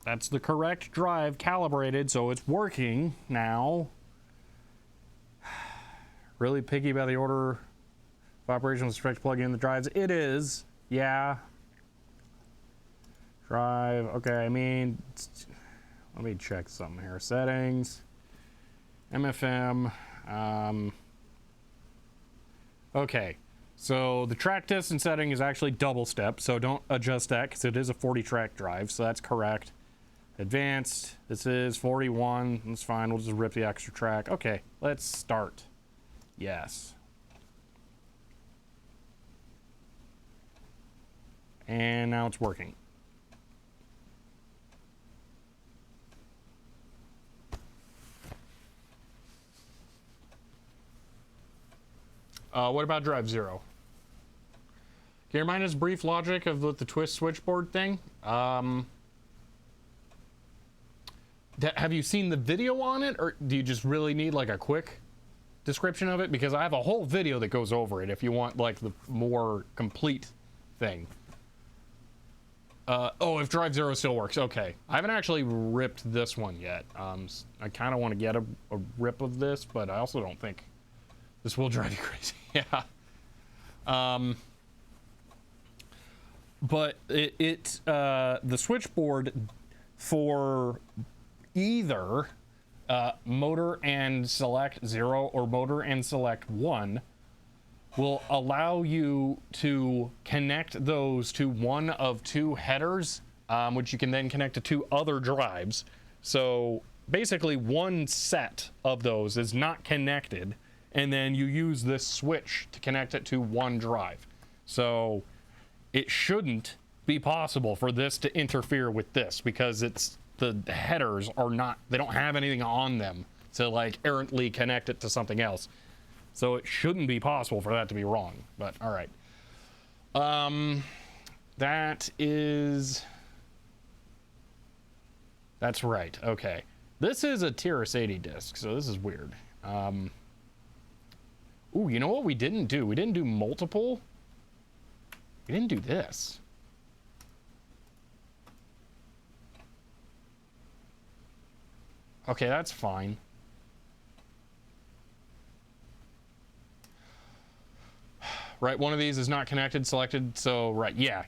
That's the correct drive calibrated, so it's working now. Really picky about the order of operational stretch plug in the drives. It is, yeah. Drive, okay, I mean, let me check something here. Settings, MFM, okay. So the track distance setting is actually double step, so don't adjust that because it is a 40 track drive, so that's correct. Advanced, this is 41, that's fine, we'll just rip the extra track. Okay, let's start. Yes. And now it's working. What about drive 0? Can you remind us brief logic of the twist switchboard thing? Have you seen the video on it, or do you just really need like a quick description of it? Because I have a whole video that goes over it if you want like the more complete thing. Oh, if drive 0 still works, okay. I haven't actually ripped this one yet. I kind of want to get a rip of this, but I also don't think this will drive you crazy. Yeah. But the switchboard for either motor and select 0 or motor and select 1 will allow you to connect those to one of 2 headers, which you can then connect to 2 other drives. So basically one set of those is not connected, and then you use this switch to connect it to one drive. So it shouldn't be possible for this to interfere with this because the headers are not, they don't have anything on them to like errantly connect it to something else. So it shouldn't be possible for that to be wrong, but all right. That's right, okay. This is a TRS-80 disc, so this is weird. Ooh, you know what we didn't do? We didn't do multiple. We didn't do this. Okay, that's fine. Right, one of these is not connected, selected, so right, yeah.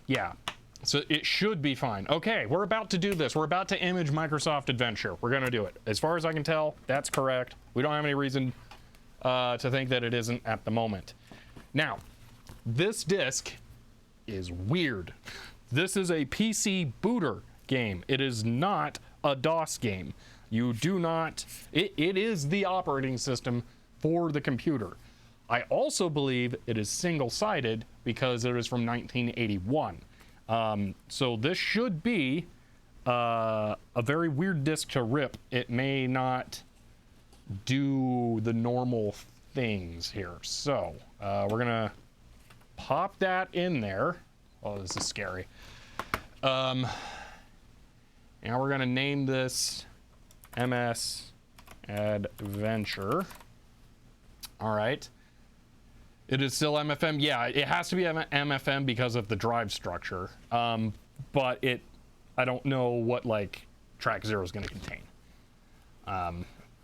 So it should be fine. Okay, we're about to do this. We're about to image Microsoft Adventure. We're gonna do it. As far as I can tell, that's correct. We don't have any reason to think that it isn't at the moment. Now, this disc is weird. This is a PC booter game. It is not a DOS game. You do not, it is the operating system for the computer. I also believe it is single-sided because it is from 1981. So this should be a very weird disk to rip. It may not do the normal things here. So we're gonna pop that in there. Oh, this is scary. Now we're gonna name this MS Adventure. All right. It is still MFM. Yeah, it has to be MFM because of the drive structure. But I don't know what like track 0 is going to contain.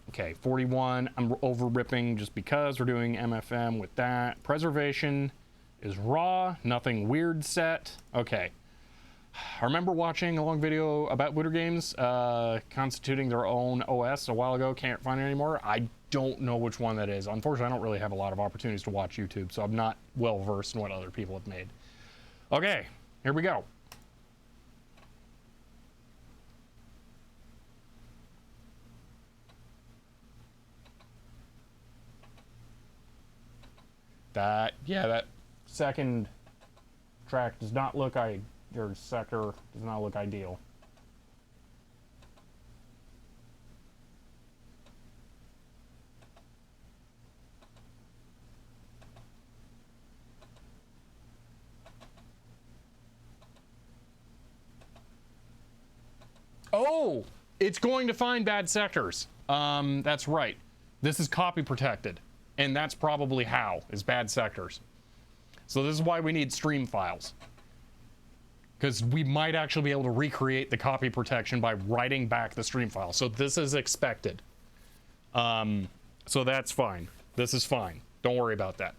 Okay, 41. I'm over ripping just because we're doing MFM with that. Preservation is raw, nothing weird set. Okay. I remember watching a long video about Booter games constituting their own OS a while ago. Can't find it anymore. I don't know which one that is. Unfortunately, I don't really have a lot of opportunities to watch YouTube, so I'm not well versed in what other people have made. Okay, here we go. That second track does not look your sector does not look ideal. Oh, it's going to find bad sectors. That's right. This is copy protected, and that's probably how, is bad sectors. So this is why we need stream files. Because we might actually be able to recreate the copy protection by writing back the stream file. So this is expected. So that's fine. This is fine. Don't worry about that.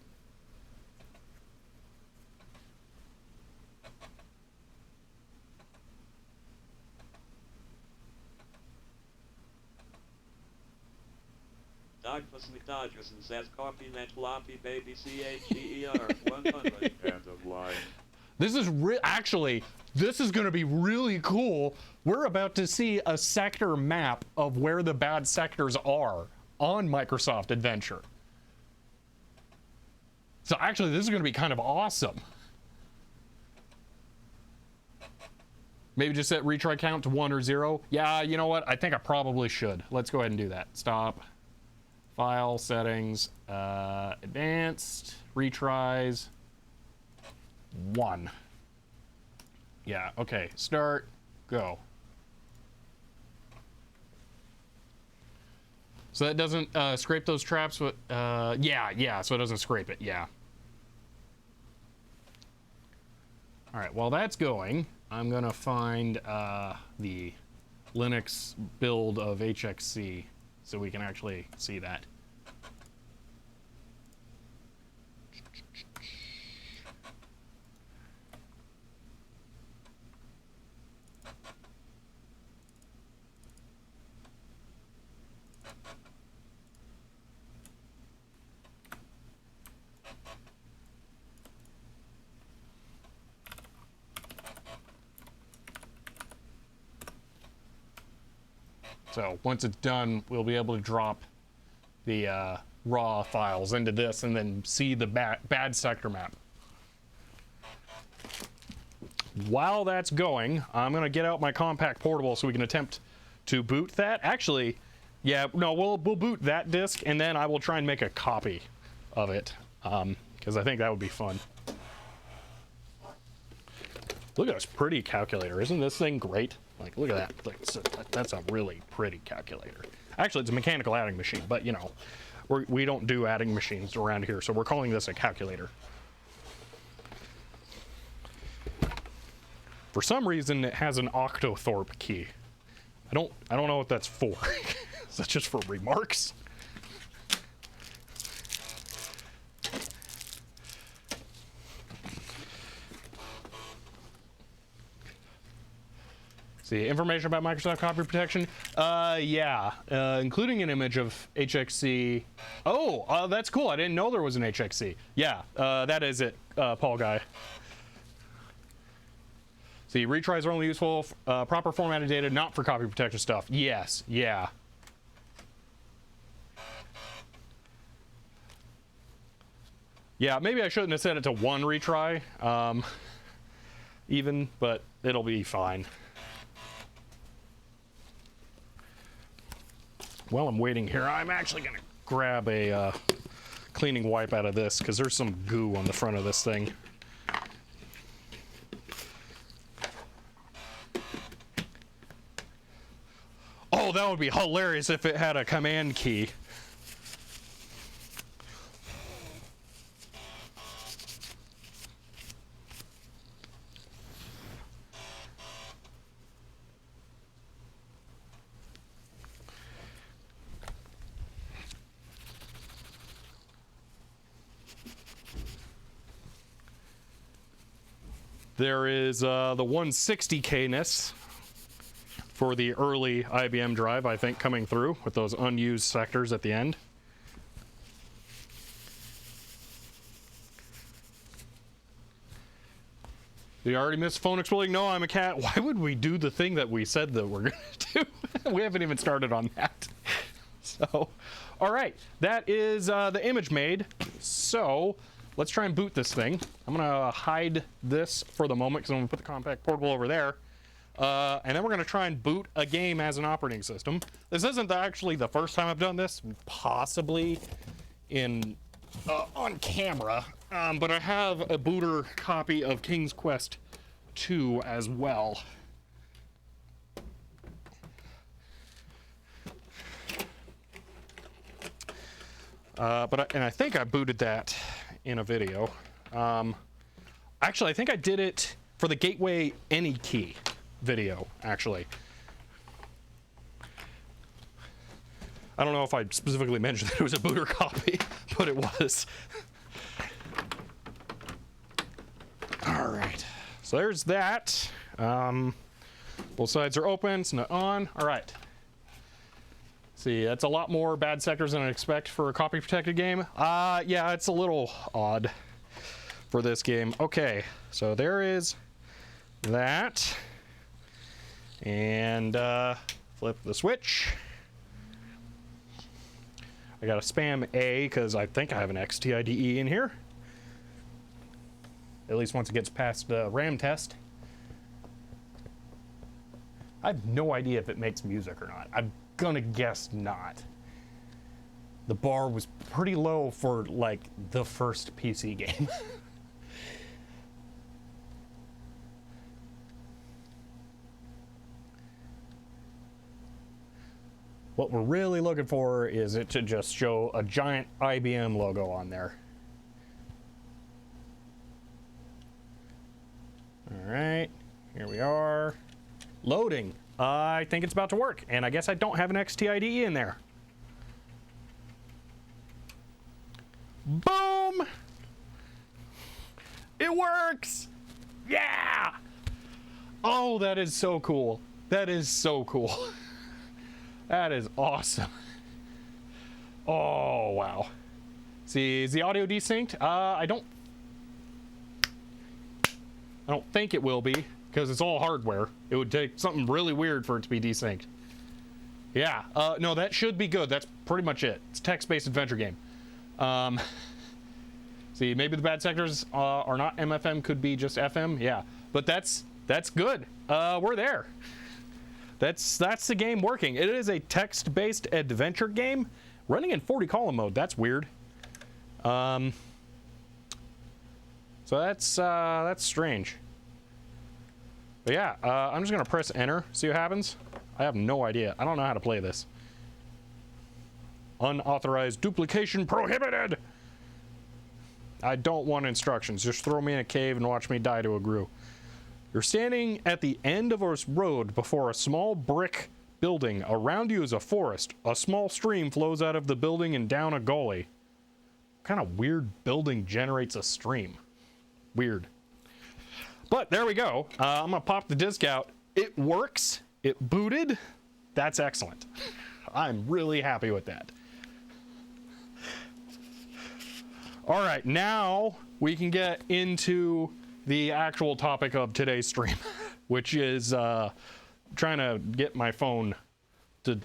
Doug Dodgerson says copy that floppy baby CHER 100. End of line. This is actually, this is going to be really cool. We're about to see a sector map of where the bad sectors are on Microsoft Adventure. So actually, this is going to be kind of awesome. Maybe just set retry count to 1 or 0. Yeah, you know what? I think I probably should. Let's go ahead and do that. Stop. File settings, advanced, retries, 1. Yeah, okay, start, go. So that doesn't scrape those traps, but yeah, so it doesn't scrape it, yeah. All right, while that's going, I'm gonna find the Linux build of HXC so we can actually see that. So once it's done, we'll be able to drop the raw files into this and then see the bad sector map. While that's going, I'm going to get out my compact portable so we can attempt to boot that. Actually, yeah, no, we'll boot that disk and then I will try and make a copy of it because I think that would be fun. Look at this pretty calculator. Isn't this thing great? Like, look at that. That's a really pretty calculator. Actually, it's a mechanical adding machine, but, you know, we don't do adding machines around here, so we're calling this a calculator. For some reason, it has an octothorpe key. I don't know what that's for. Is that just for remarks? See, information about Microsoft copy protection. Yeah, including an image of HXC. Oh, that's cool. I didn't know there was an HXC. Yeah, that is it, Paul Guy. See, retries are only useful, proper formatted data, not for copy protection stuff. Yes, yeah. Yeah, maybe I shouldn't have set it to 1 retry, even, but it'll be fine. While I'm waiting here, I'm actually gonna grab a cleaning wipe out of this, because there's some goo on the front of this thing. Oh, that would be hilarious if it had a command key. There is the 160K-ness for the early IBM drive, I think, coming through with those unused sectors at the end. You already missed phone exploding? No, I'm a cat. Why would we do the thing that we said that we're going to do? We haven't even started on that. So, all right. That is the image made. So, let's try and boot this thing. I'm going to hide this for the moment because I'm going to put the compact portable over there. And then we're going to try and boot a game as an operating system. This isn't actually the first time I've done this, possibly in on camera, but I have a booter copy of King's Quest II as well. And I think I booted that in a video. Actually, I think I did it for the Gateway Any Key video, actually. I don't know if I specifically mentioned that it was a booter copy, but it was. All right, so there's that. Both sides are open, it's not on. All right. See, that's a lot more bad sectors than I expect for a copy protected game. Yeah, it's a little odd for this game. Okay, so there is that. And flip the switch. I gotta spam A because I think I have an XTIDE in here. At least once it gets past the RAM test. I have no idea if it makes music or not. I'm gonna guess not. The bar was pretty low for like the first PC game. What we're really looking for is it to just show a giant IBM logo on there. All right, here we are. Loading. I think it's about to work, and I guess I don't have an XTIDE in there. Boom! It works! Yeah! Oh, that is so cool. That is so cool. That is awesome. Oh, wow. See, is the audio desynced? I don't think it will be, because it's all hardware. It would take something really weird for it to be desynced. Yeah, no, that should be good. That's pretty much it. It's a text-based adventure game. See, maybe the bad sectors are not MFM, could be just FM. Yeah, but that's good. We're there. That's the game working. It is a text-based adventure game running in 40 column mode. That's weird. So that's strange. But yeah, I'm just gonna press enter, see what happens. I have no idea. I don't know how to play this. Unauthorized duplication prohibited. I don't want instructions. Just throw me in a cave and watch me die to a grue. You're standing at the end of a road before a small brick building. Around you is a forest. A small stream flows out of the building and down a gully. What kind of weird building generates a stream? Weird. But there we go. I'm gonna pop the disc out. It works. It booted. That's excellent. I'm really happy with that. All right, now we can get into the actual topic of today's stream. which is trying to get my phone to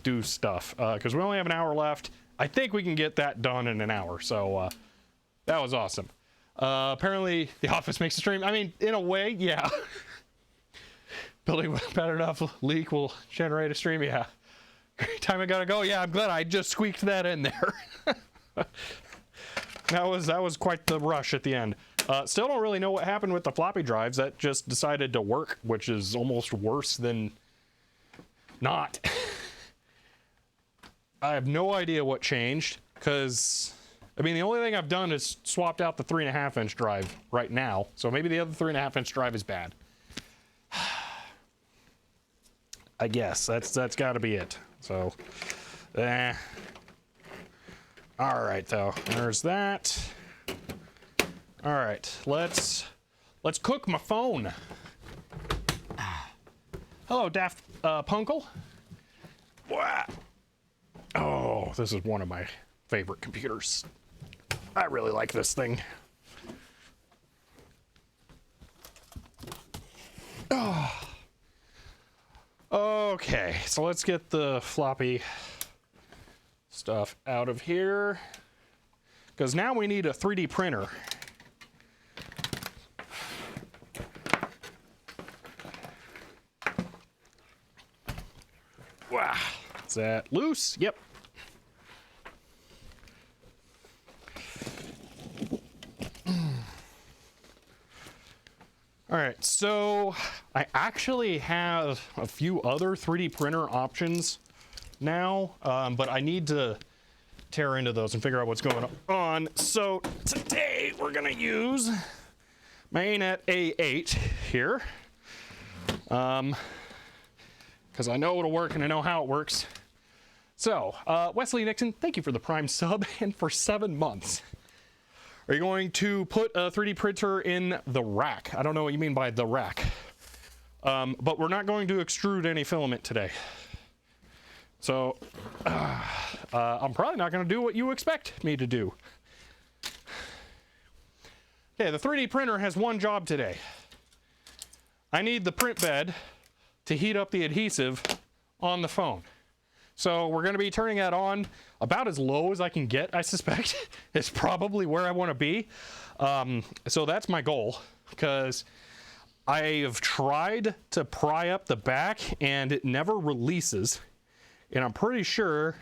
do stuff, because we only have an hour left. I think we can get that done in an hour, so that was awesome. Apparently the office makes a stream. I mean, in a way, yeah. Building with bad enough leak will generate a stream, yeah. Great time I gotta go. Yeah, I'm glad I just squeaked that in there. that was quite the rush at the end. Still don't really know what happened with the floppy drives. That just decided to work, which is almost worse than not. I have no idea what changed, because I mean, the only thing I've done is swapped out the 3.5-inch drive right now, so maybe the other 3.5-inch drive is bad. I guess that's got to be it. So, all right, though. There's that. All right, let's cook my phone. Hello, Daft Punkle. Wow. Oh, this is one of my favorite computers. I really like this thing. Oh. Okay, so let's get the floppy stuff out of here, because now we need a 3D printer. Wow, is that loose? Yep. All right, so I actually have a few other 3D printer options now, but I need to tear into those and figure out what's going on. So today we're gonna use my ANET A8 here, because I know it'll work and I know how it works. So Wesley Nixon, thank you for the Prime sub and for 7 months. Are you going to put a 3D printer in the rack? I don't know what you mean by the rack. But we're not going to extrude any filament today. So, I'm probably not going to do what you expect me to do. Okay, the 3D printer has one job today. I need the print bed to heat up the adhesive on the phone. So we're going to be turning that on about as low as I can get, I suspect. It's probably where I want to be. So that's my goal, because I have tried to pry up the back and it never releases. And I'm pretty sure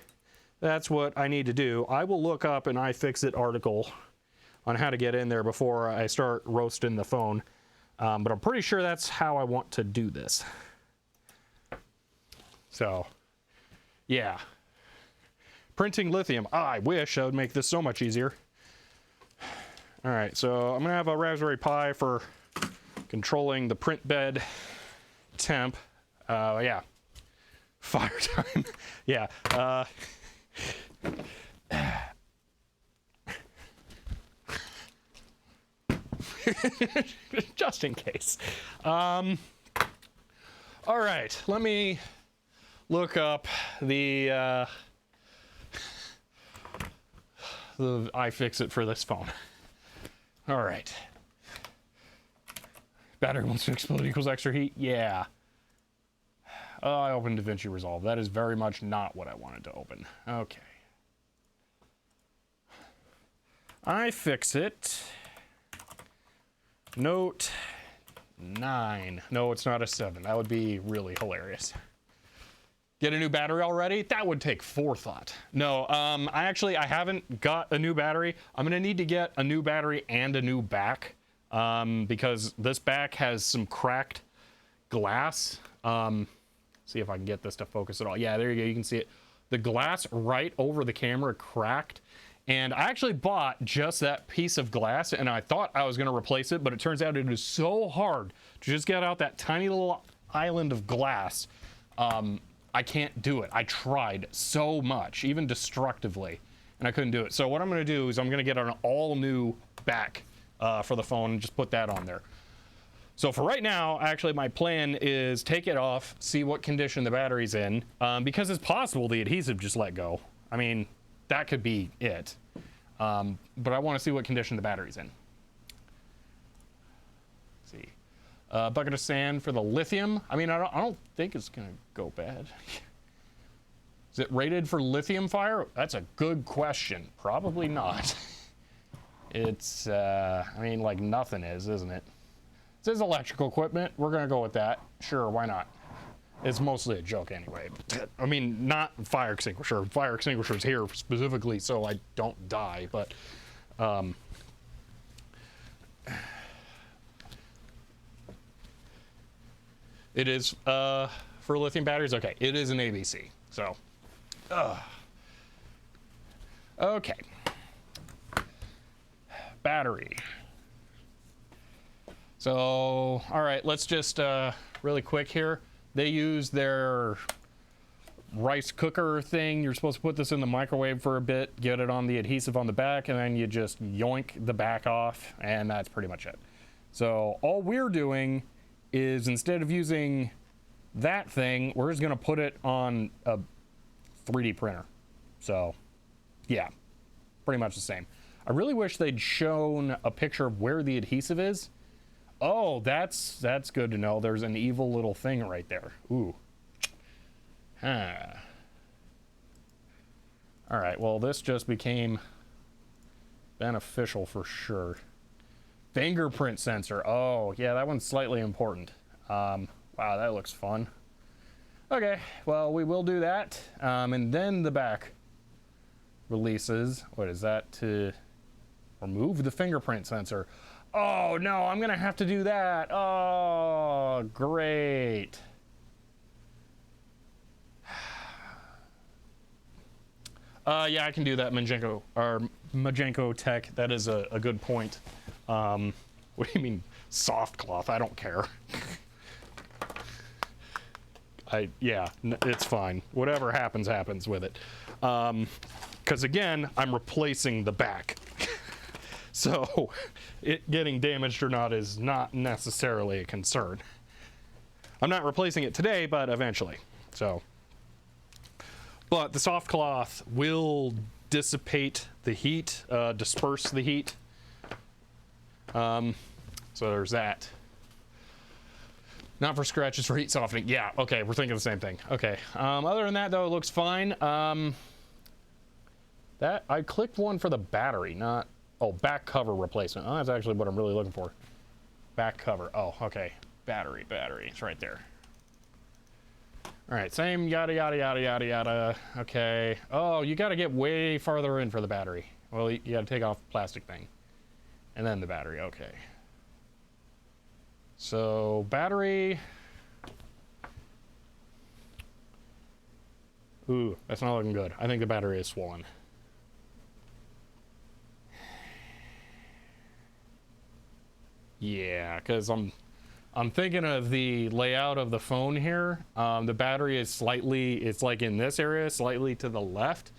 that's what I need to do. I will look up an iFixit article on how to get in there before I start roasting the phone. But I'm pretty sure that's how I want to do this. So, yeah. Printing lithium. I wish I would make this so much easier. All right, so I'm gonna have a Raspberry Pi for controlling the print bed temp. Yeah. Fire time. Yeah. Just in case. All right, let me look up the iFixit for this phone. All right. Battery wants to explode equals extra heat. Yeah. I opened DaVinci Resolve. That is very much not what I wanted to open. Okay. iFixit. Note 9. No, it's not a 7. That would be really hilarious. Get a new battery already? That would take forethought. No, I haven't got a new battery. I'm gonna need to get a new battery and a new back, because this back has some cracked glass. See if I can get this to focus at all. Yeah, there you go, you can see it. The glass right over the camera cracked, and I actually bought just that piece of glass, and I thought I was gonna replace it, but it turns out it is so hard to just get out that tiny little island of glass. I can't do it. I tried so much, even destructively, and I couldn't do it. So what I'm gonna do is I'm gonna get an all new back for the phone and just put that on there. So for right now, actually my plan is take it off, see what condition the battery's in, because it's possible the adhesive just let go. I mean, that could be it. But I wanna see what condition the battery's in. Let's see. Bucket of sand for the lithium. I mean, I don't think it's gonna go bad. Is it rated for lithium fire? That's a good question. Probably not. It's, I mean, like nothing is, isn't it? It says electrical equipment. We're gonna go with that. Sure, why not? It's mostly a joke anyway. I mean, not fire extinguisher. Fire extinguisher's here specifically so I don't die, but, it is, for lithium batteries, okay, it is an ABC, so, okay. Battery. So, all right, let's just, really quick here. They use their rice cooker thing. You're supposed to put this in the microwave for a bit, get it on the adhesive on the back, and then you just yoink the back off, and that's pretty much it. So all we're doing is, instead of using that thing, we're just gonna put it on a 3D printer. So yeah, pretty much the same. I really wish they'd shown a picture of where the adhesive is. Oh, that's good to know. There's an evil little thing right there. Ooh. Huh. All right, well, this just became beneficial for sure. Fingerprint sensor. Oh, yeah, that one's slightly important. Wow, that looks fun. Okay, well, we will do that. And then the back releases. What is that? To remove the fingerprint sensor. Oh, no, I'm going to have to do that. Oh, great. Yeah, I can do that, Majenko Tech. That is a good point. What do you mean, soft cloth? I don't care. Yeah, it's fine. Whatever happens, happens with it. Because again, I'm replacing the back. So it getting damaged or not is not necessarily a concern. I'm not replacing it today, but eventually. So, but the soft cloth will dissipate the heat, disperse the heat. So there's that. Not for scratches, for heat softening. Yeah, okay, we're thinking the same thing. Okay, other than that though, it looks fine. That, I clicked one for the battery, not, oh, back cover replacement. Oh, that's actually what I'm really looking for. Back cover, oh, okay. Battery, it's right there. All right, same yada, yada, yada, yada, yada. Okay, oh, you gotta get way farther in for the battery. Well, you gotta take off the plastic thing. And then the battery, okay. So, battery. Ooh, that's not looking good. I think the battery is swollen. Yeah, because I'm thinking of the layout of the phone here. The battery is slightly, it's like in this area, slightly to the left,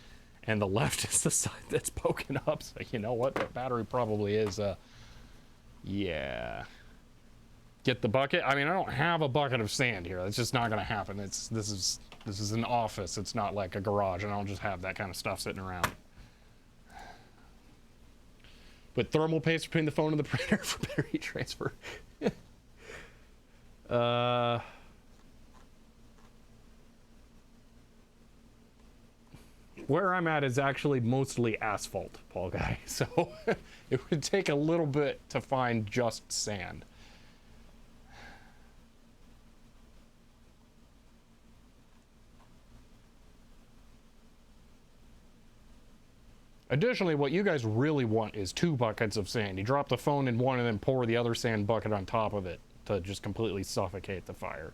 and the left is the side that's poking up. So you know what, that battery probably is. Yeah. Get the bucket. I mean, I don't have a bucket of sand here. That's just not going to happen. This is an office. It's not like a garage. I don't just have that kind of stuff sitting around. Put thermal paste between the phone and the printer for better heat transfer. Where I'm at is actually mostly asphalt, Paul Guy. So it would take a little bit to find just sand. Additionally, what you guys really want is 2 buckets of sand. You drop the phone in one and then pour the other sand bucket on top of it to just completely suffocate the fire.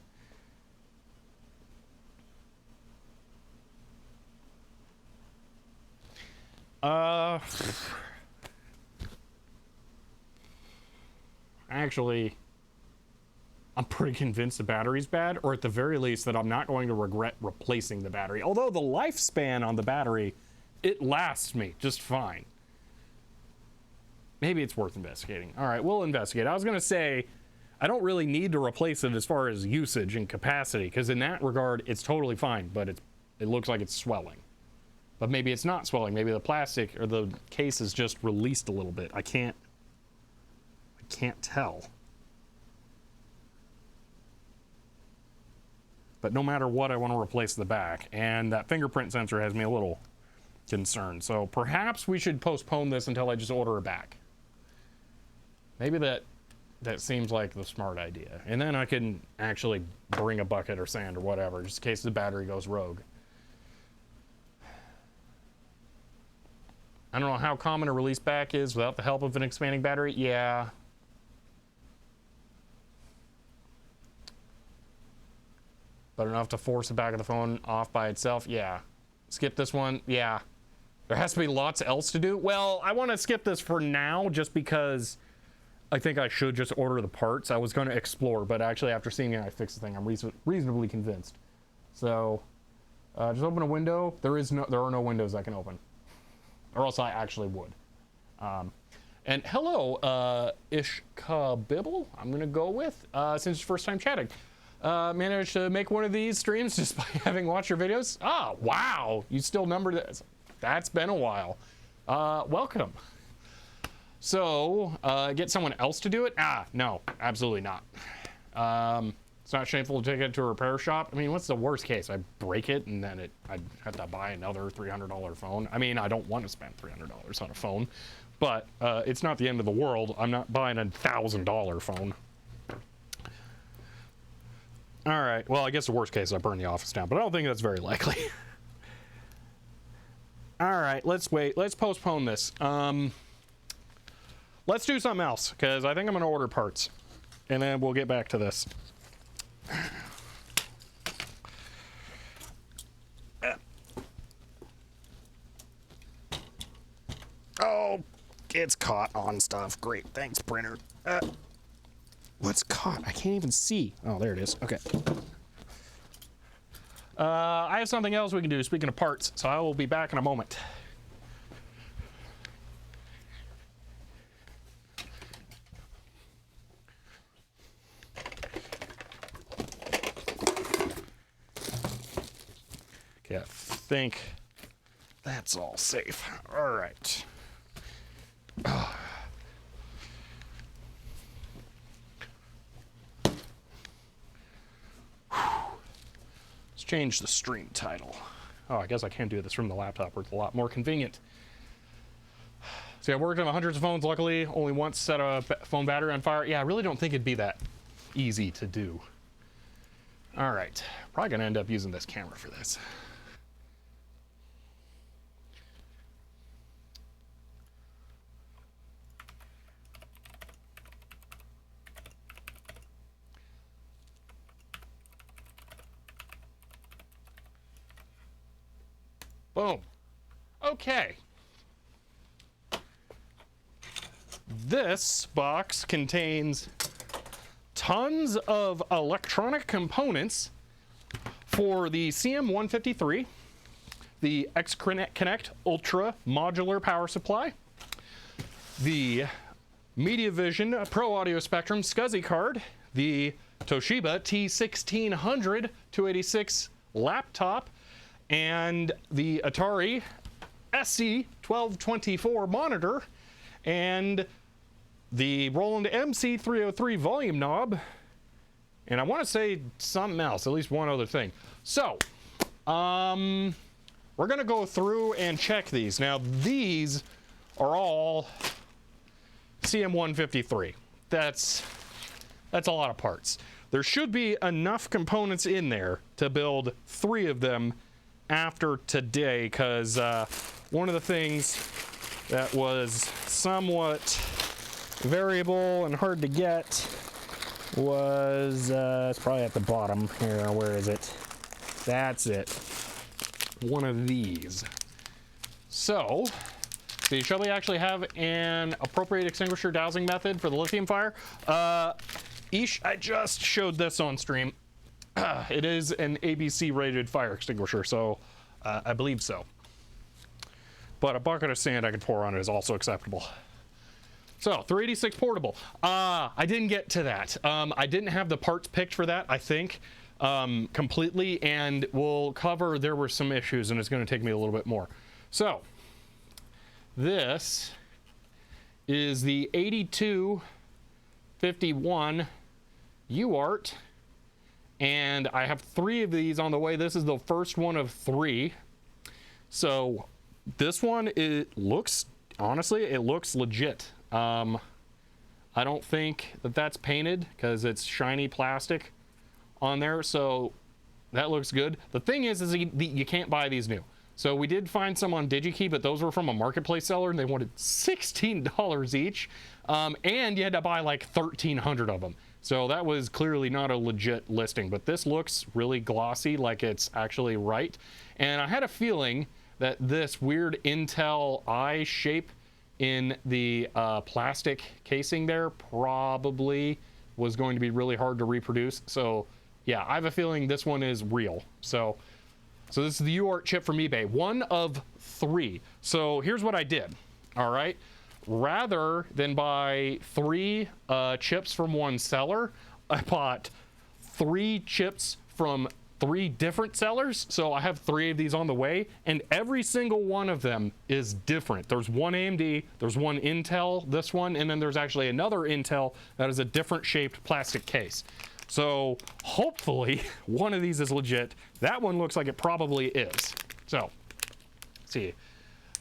Actually, I'm pretty convinced the battery's bad, or at the very least that I'm not going to regret replacing the battery. Although the lifespan on the battery, it lasts me just fine. Maybe it's worth investigating. All right, we'll investigate. I was going to say, I don't really need to replace it as far as usage and capacity, because in that regard, it's totally fine, but it looks like it's swelling. But maybe it's not swelling. Maybe the plastic or the case is just released a little bit. I can't tell. but no matter what, I want to replace the back. And that fingerprint sensor has me a little concerned. So perhaps we should postpone this until I just order a back. Maybe that seems like the smart idea. And then I can actually bring a bucket or sand or whatever, just in case the battery goes rogue. I don't know how common a release back is without the help of an expanding battery. Yeah. But enough to force the back of the phone off by itself? Yeah. Skip this one? Yeah. There has to be lots else to do? Well, I want to skip this for now just because I think I should just order the parts. I was going to explore, but actually after seeing it, I fixed the thing. I'm reasonably convinced. So, just open a window. There are no windows I can open. Or else I actually would. And hello, Ishka Bibble, I'm going to go with, since it's first time chatting. Managed to make one of these streams just by having watched your videos. Ah, wow, you still numbered this. That's been a while. Welcome. So, get someone else to do it? Ah, no, absolutely not. It's not shameful to take it to a repair shop. I mean, what's the worst case? I break it and then I'd have to buy another $300 phone. I mean, I don't want to spend $300 on a phone, but it's not the end of the world. I'm not buying a $1,000 phone. All right, well, I guess the worst case is I burn the office down, but I don't think that's very likely. All right, let's wait. Let's postpone this. Let's do something else, because I think I'm going to order parts, and then we'll get back to this. Oh, it's caught on stuff. Great, thanks, printer. What's caught? I can't even see. Oh, there it is. Okay. I have something else we can do, speaking of parts, so I will be back in a moment. Okay, I think that's all safe. All right. Let's change the stream title. Oh, I guess I can do this from the laptop where it's a lot more convenient. See, I worked on hundreds of phones. Luckily, only once set a phone battery on fire. Yeah, I really don't think it'd be that easy to do. All right. Probably going to end up using this camera for this. Boom. Okay. This box contains tons of electronic components for the CM-153, the X-Connect Ultra modular power supply, the MediaVision Pro Audio Spectrum SCSI card, the Toshiba T1600 286 laptop, and the Atari SC1224 monitor, and the Roland MC303 volume knob, and I want to say something else, at least one other thing. So, we're going to go through and check these. Now, these are all CM-153. That's a lot of parts. There should be enough components in there to build 3 of them after today, because one of the things that was somewhat variable and hard to get was it's probably at the bottom here. Where is it? That's it. One of these. So, shall we actually have an appropriate extinguisher dowsing method for the lithium fire? Ish, I just showed this on stream. It is an ABC rated fire extinguisher, so I believe so. But a bucket of sand I could pour on it is also acceptable. So, 386 portable. I didn't get to that. I didn't have the parts picked for that, I think, completely, and we'll cover there were some issues, and it's going to take me a little bit more. So, this is the 8251 UART and I have 3 of these on the way. This is the first one of 3. So this one, honestly, it looks legit. I don't think that that's painted because it's shiny plastic on there, so that looks good. The thing is you can't buy these new. So we did find some on DigiKey, but those were from a marketplace seller, and they wanted $16 each, and you had to buy like 1,300 of them. So that was clearly not a legit listing, but this looks really glossy, like it's actually right. And I had a feeling that this weird Intel eye shape in the plastic casing there probably was going to be really hard to reproduce. So yeah, I have a feeling this one is real. So this is the UART chip from eBay, 1 of 3. So here's what I did. All right, rather than buy 3 chips from one seller, I bought 3 chips from 3 different sellers. So I have 3 of these on the way, and every single one of them is different. There's one AMD, there's one Intel, this one, and then there's actually another Intel that is a different shaped plastic case. So hopefully one of these is legit. That one looks like it probably is. So let's see.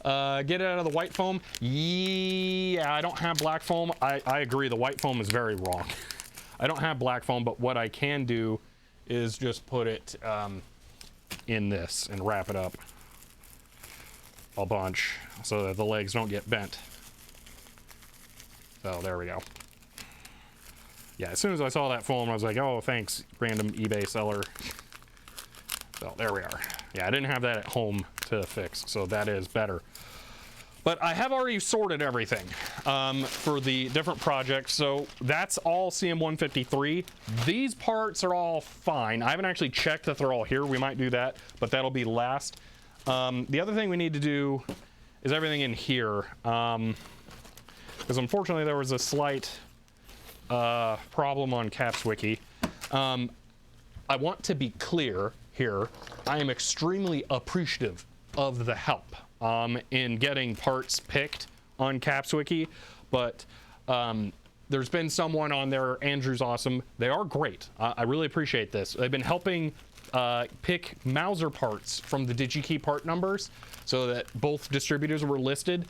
Get it out of the white foam. Yeah, I don't have black foam. I agree, the white foam is very wrong. I don't have black foam, but what I can do is just put it in this and wrap it up a bunch so that the legs don't get bent. So there we go. Yeah, as soon as I saw that foam, I was like, oh, thanks, random eBay seller. So there we are. Yeah, I didn't have that at home to fix, so that is better. But I have already sorted everything for the different projects, so that's all CM-153. These parts are all fine. I haven't actually checked that they're all here. We might do that, but that'll be last. The other thing we need to do is everything in here, because unfortunately there was a slight problem on CapsWiki. I want to be clear here. I am extremely appreciative of the help in getting parts picked on CapsWiki, but there's been someone on there, Andrew's awesome. They are great. I really appreciate this. They've been helping pick Mauser parts from the DigiKey part numbers so that both distributors were listed,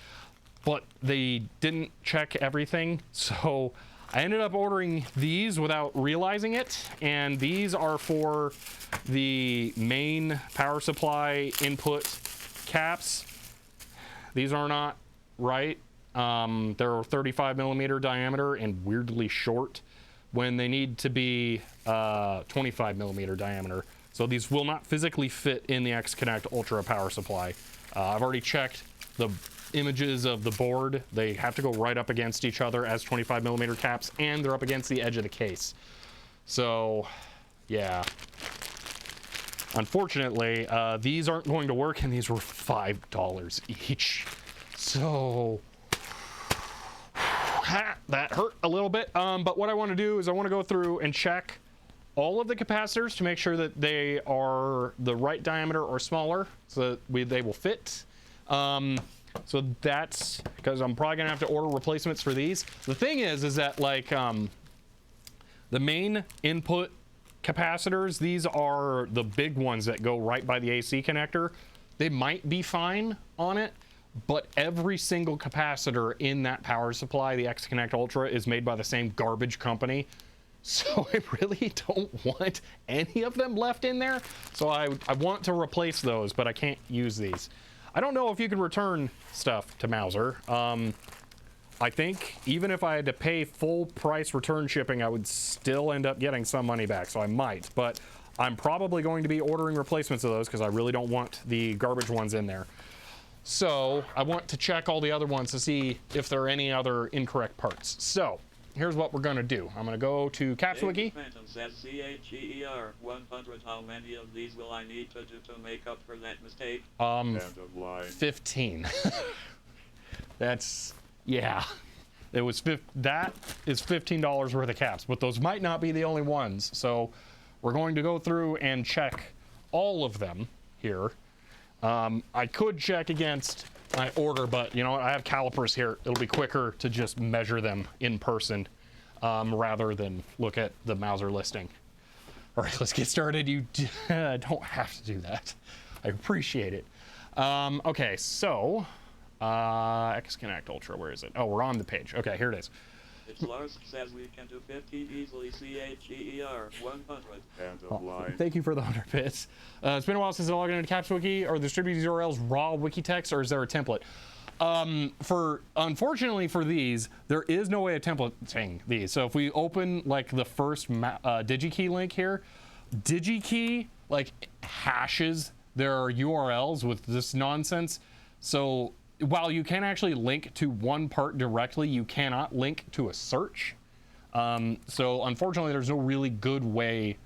but they didn't check everything. So I ended up ordering these without realizing it, and these are for the main power supply input caps. These are not right. They're 35 millimeter diameter and weirdly short when they need to be 25 millimeter diameter. So these will not physically fit in the X-Connect Ultra power supply. I've already checked the images of the board. They have to go right up against each other as 25 millimeter caps, and they're up against the edge of the case. So yeah, unfortunately these aren't going to work, and these were $5 each. So that hurt a little bit, but what I want to do is I want to go through and check all of the capacitors to make sure that they are the right diameter or smaller, so that they will fit. So that's because I'm probably gonna have to order replacements for these. The thing is that like the main input capacitors, these are the big ones that go right by the AC connector. They might be fine on it, but every single capacitor in that power supply, the X-Connect Ultra, is made by the same garbage company. So I really don't want any of them left in there. So I want to replace those, but I can't use these. I don't know if you can return stuff to Mauser. I think even if I had to pay full price return shipping, I would still end up getting some money back, so I might. But I'm probably going to be ordering replacements of those because I really don't want the garbage ones in there. So I want to check all the other ones to see if there are any other incorrect parts. So here's what we're gonna do. I'm gonna go to CapsWiki. Phantom says CHER 100. How many of these will I need to do to make up for that mistake? 15. That's, yeah. It was that is $15 worth of caps, but those might not be the only ones. So we're going to go through and check all of them here. I could check against my order, but you know what? I have calipers here. It'll be quicker to just measure them in person rather than look at the Mauser listing. All right, let's get started. You don't have to do that. I appreciate it. Okay, so X-Connect Ultra, where is it? Oh, we're on the page. Okay, here it is. It's Lars says we can do 15 easily. CHER 100 and a line. Thank you for the 100 bits. It's been a while since I logged into Caps Wiki. Are the distributed URLs raw wiki text, or is there a template? Unfortunately for these, there is no way of templating these. So if we open like the first DigiKey link here, DigiKey like hashes their URLs with this nonsense. So while you can actually link to one part directly, you cannot link to a search. So unfortunately, there's no really good way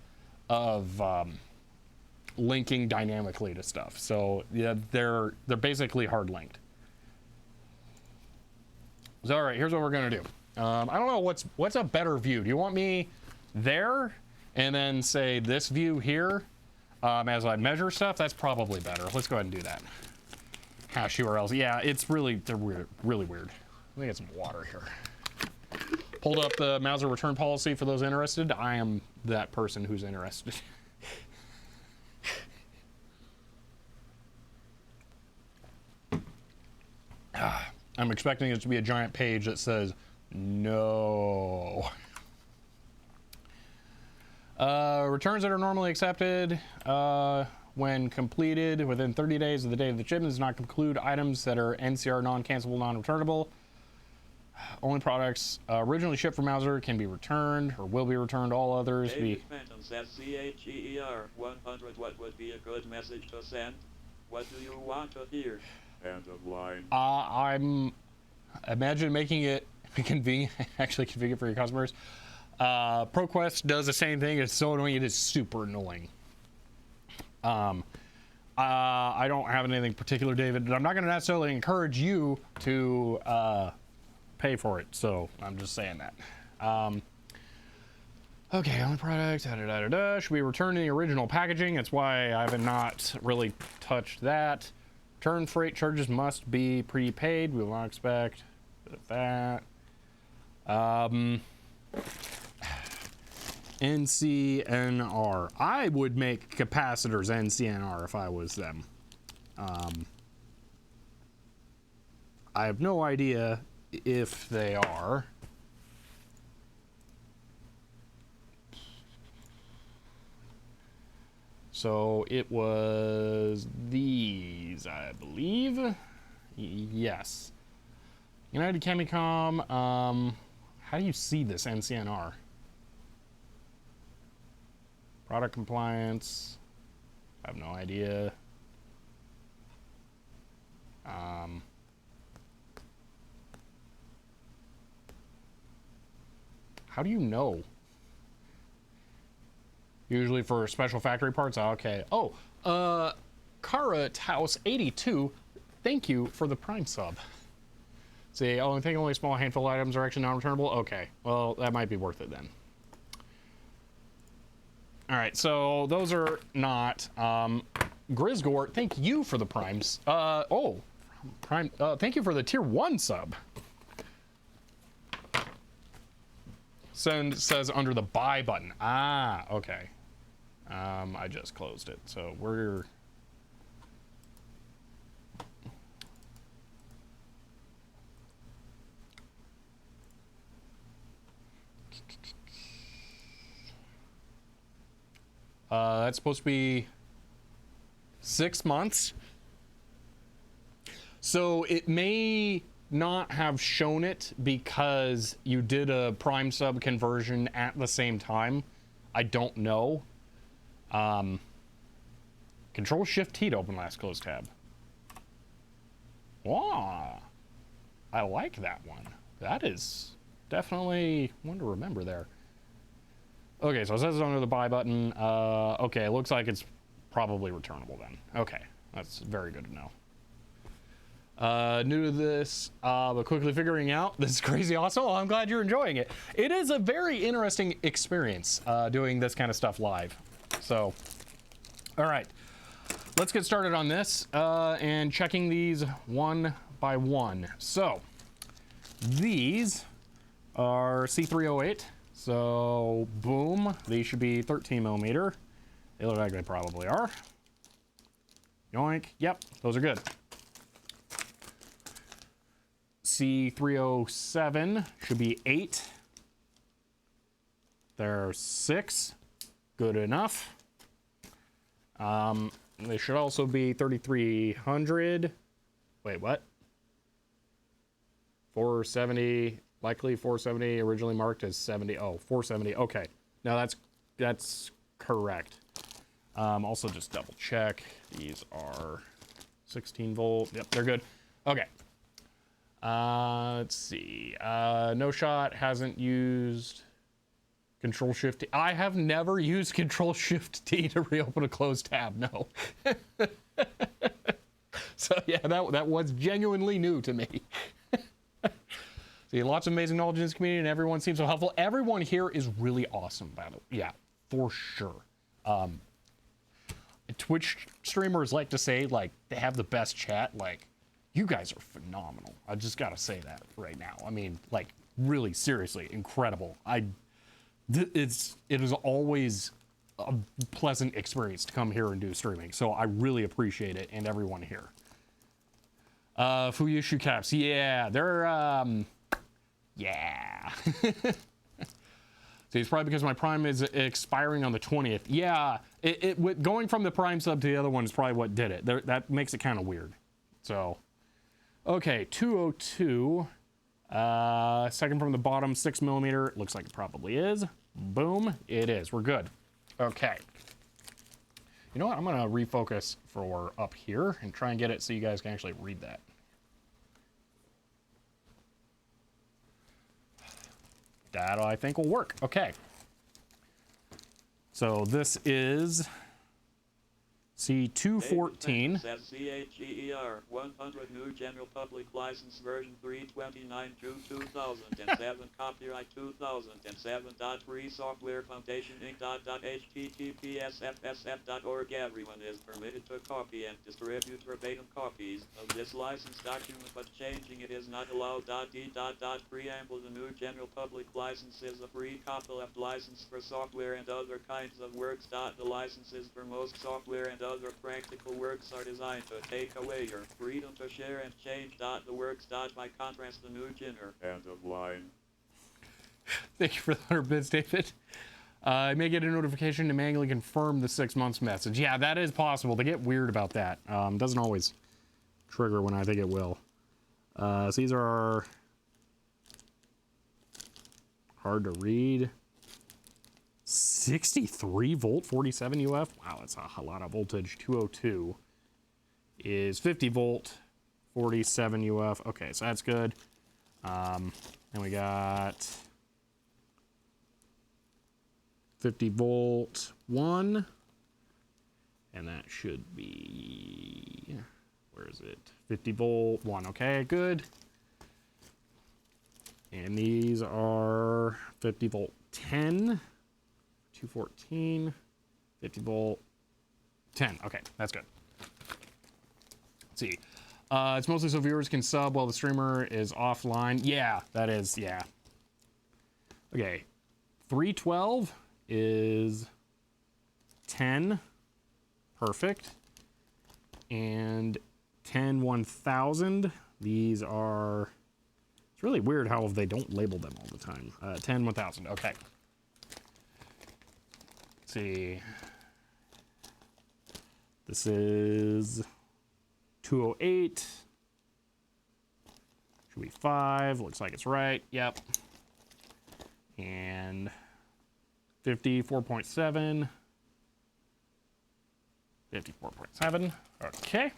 of linking dynamically to stuff. So yeah, they're basically hard linked. So all right, here's what we're gonna do. I don't know what's a better view. Do you want me there and then say this view here as I measure stuff? That's probably better. Let's go ahead and do that. Hash URLs. Yeah, they're weird, really weird. Let me get some water here. Pulled up the Mauser return policy for those interested. I am that person who's interested. I'm expecting it to be a giant page that says no. Returns that are normally accepted when completed within 30 days of the date of the shipment does not include items that are NCR non-cancelable, non-returnable. Only products originally shipped from Mauser can be returned or will be returned. All others David Fenton says CHER 100. What would be a good message to send? What do you want to hear? End of line. I'm imagine making it convenient, actually convenient for your customers. ProQuest does the same thing. It's so annoying. It is super annoying. I don't have anything particular, David, but I'm not going to necessarily encourage you to pay for it. So I'm just saying that. Okay, only products, should be returned in the original packaging. That's why I have not really touched that. Return freight charges must be prepaid. We will not expect that. NCNR. I would make capacitors NCNR if I was them. I have no idea if they are. So it was these, I believe. Yes. United Chemicom. How do you see this NCNR? Product compliance. I have no idea. How do you know? Usually for special factory parts. Okay. Oh, Kara House 82. Thank you for the Prime sub. See, I think only a small handful of items are actually non-returnable. Okay. Well, that might be worth it then. All right. So those are not. Grisgore, thank you for the Primes. Prime. Thank you for the tier 1 sub. Says under the buy button. Ah, okay. I just closed it, so we're... that's supposed to be 6 months. So it may not have shown it because you did a Prime sub conversion at the same time. I don't know. Control Shift T to open last close tab. Wow. I like that one. That is definitely one to remember there. Okay, so it says it's under the buy button. Okay, it looks like it's probably returnable then. Okay, that's very good to know. New to this, but quickly figuring out this is crazy awesome. Well, I'm glad you're enjoying it. It is a very interesting experience doing this kind of stuff live. So, all right, let's get started on this and checking these one by one. So, these are C308. So, boom. These should be 13 millimeter. They look like they probably are. Yoink. Yep, those are good. C307 should be 8. There's 6. Good enough. They should also be 3300. Wait, what? 470, likely 470, originally marked as 70. Oh, 470. Okay. Now that's correct. Also just double check. These are 16 volt. Yep, they're good. Okay. Let's see. No shot hasn't used Control Shift T. I have never used Control Shift T to reopen a closed tab. No. So yeah, that was genuinely new to me. See, lots of amazing knowledge in this community, and everyone seems so helpful. Everyone here is really awesome, by the way. Yeah, for sure. Twitch streamers like to say, like, they have the best chat. Like, you guys are phenomenal. I just gotta say that right now. I mean, like, really, seriously, incredible. It is always a pleasant experience to come here and do streaming. So I really appreciate it, and everyone here. Fuyushu caps, yeah, they're yeah. See, it's probably because my Prime is expiring on the 20th. Yeah, going from the Prime sub to the other one is probably what did it. That makes it kind of weird. So, okay, 202. Second from the bottom, 6 millimeter. Looks like it probably is. Boom, it is. We're good. Okay. You know what? I'm gonna refocus for up here and try and get it so you guys can actually read that. That I think will work. Okay. So this is C214. CHER 100 new general public license version 329 June 2007 copyright 2007.free software foundation inc.https://fsf.org. Everyone is permitted to copy and distribute verbatim copies of this license document, but changing it is not allowed. Preamble: the new general public license is a free copyleft license for software and other kinds of works. The licenses for most software and other practical works are designed to take away your freedom to share and change. The works. By contrast, the new genre. End of line. Thank you for the 100 bits, David. I may get a notification to manually confirm the 6 months message. Yeah, that is possible. They get weird about that. Doesn't always trigger when I think it will. So these are hard to read. 63 volt, 47 UF. Wow, that's a lot of voltage. 202 is 50 volt, 47 UF. Okay, so that's good. Then we got 50 volt 1. And that should be, where is it? 50 volt 1. Okay, good. And these are 50 volt 10. 214, 50 volt, 10. Okay, that's good. Let's see. It's mostly so viewers can sub while the streamer is offline. Yeah, that is, yeah. Okay, 312 is 10. Perfect. And 10 1000. These are, it's really weird how they don't label them all the time. 10 1000. Okay. See, this is 208, should be 5, looks like it's right, yep, and 54.7, 54.7, okay,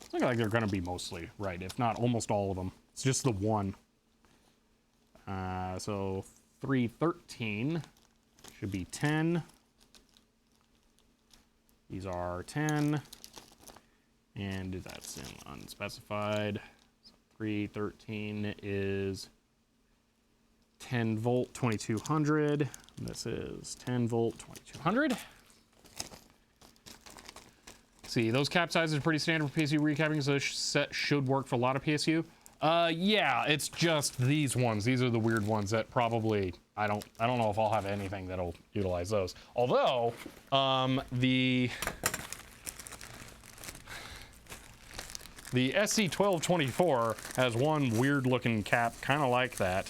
it's looking like they're going to be mostly right, if not almost all of them. It's just the one. So 313 should be 10. These are 10. And that's in unspecified. So 313 is 10 volt 2200. This is 10 volt 2200. See, those cap sizes are pretty standard for PSU recapping, so this set should work for a lot of PSU. Yeah, it's just these ones. These are the weird ones that probably I don't know if I'll have anything that'll utilize those. Although, the SC1224 has one weird looking cap, kind of like that.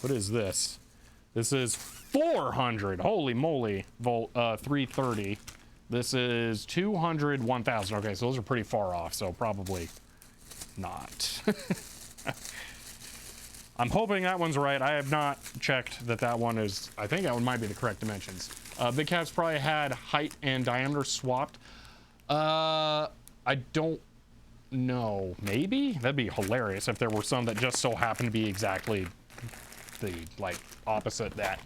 What is this? This is 400. Holy moly, volt 330. This is 200, 1000. Okay, so those are pretty far off, so probably not. I'm hoping that one's right. I have not checked that one is, I think that one might be the correct dimensions. Big caps probably had height and diameter swapped. I don't know. Maybe? That'd be hilarious if there were some that just so happened to be exactly the, like, opposite that.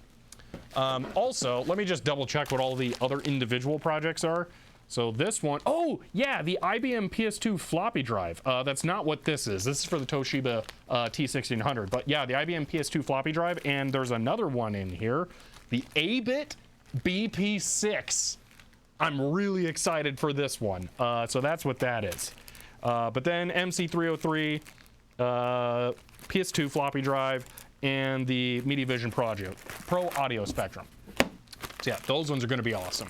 Also, let me just double check what all the other individual projects are. So this one, oh yeah, the IBM PS2 floppy drive. That's not what this is. This is for the Toshiba T1600. But yeah, the IBM PS2 floppy drive, and there's another one in here, the A-Bit BP6. I'm really excited for this one. So that's what that is. But then MC303, PS2 floppy drive, and the MediaVision Pro Audio Spectrum. So yeah, those ones are going to be awesome.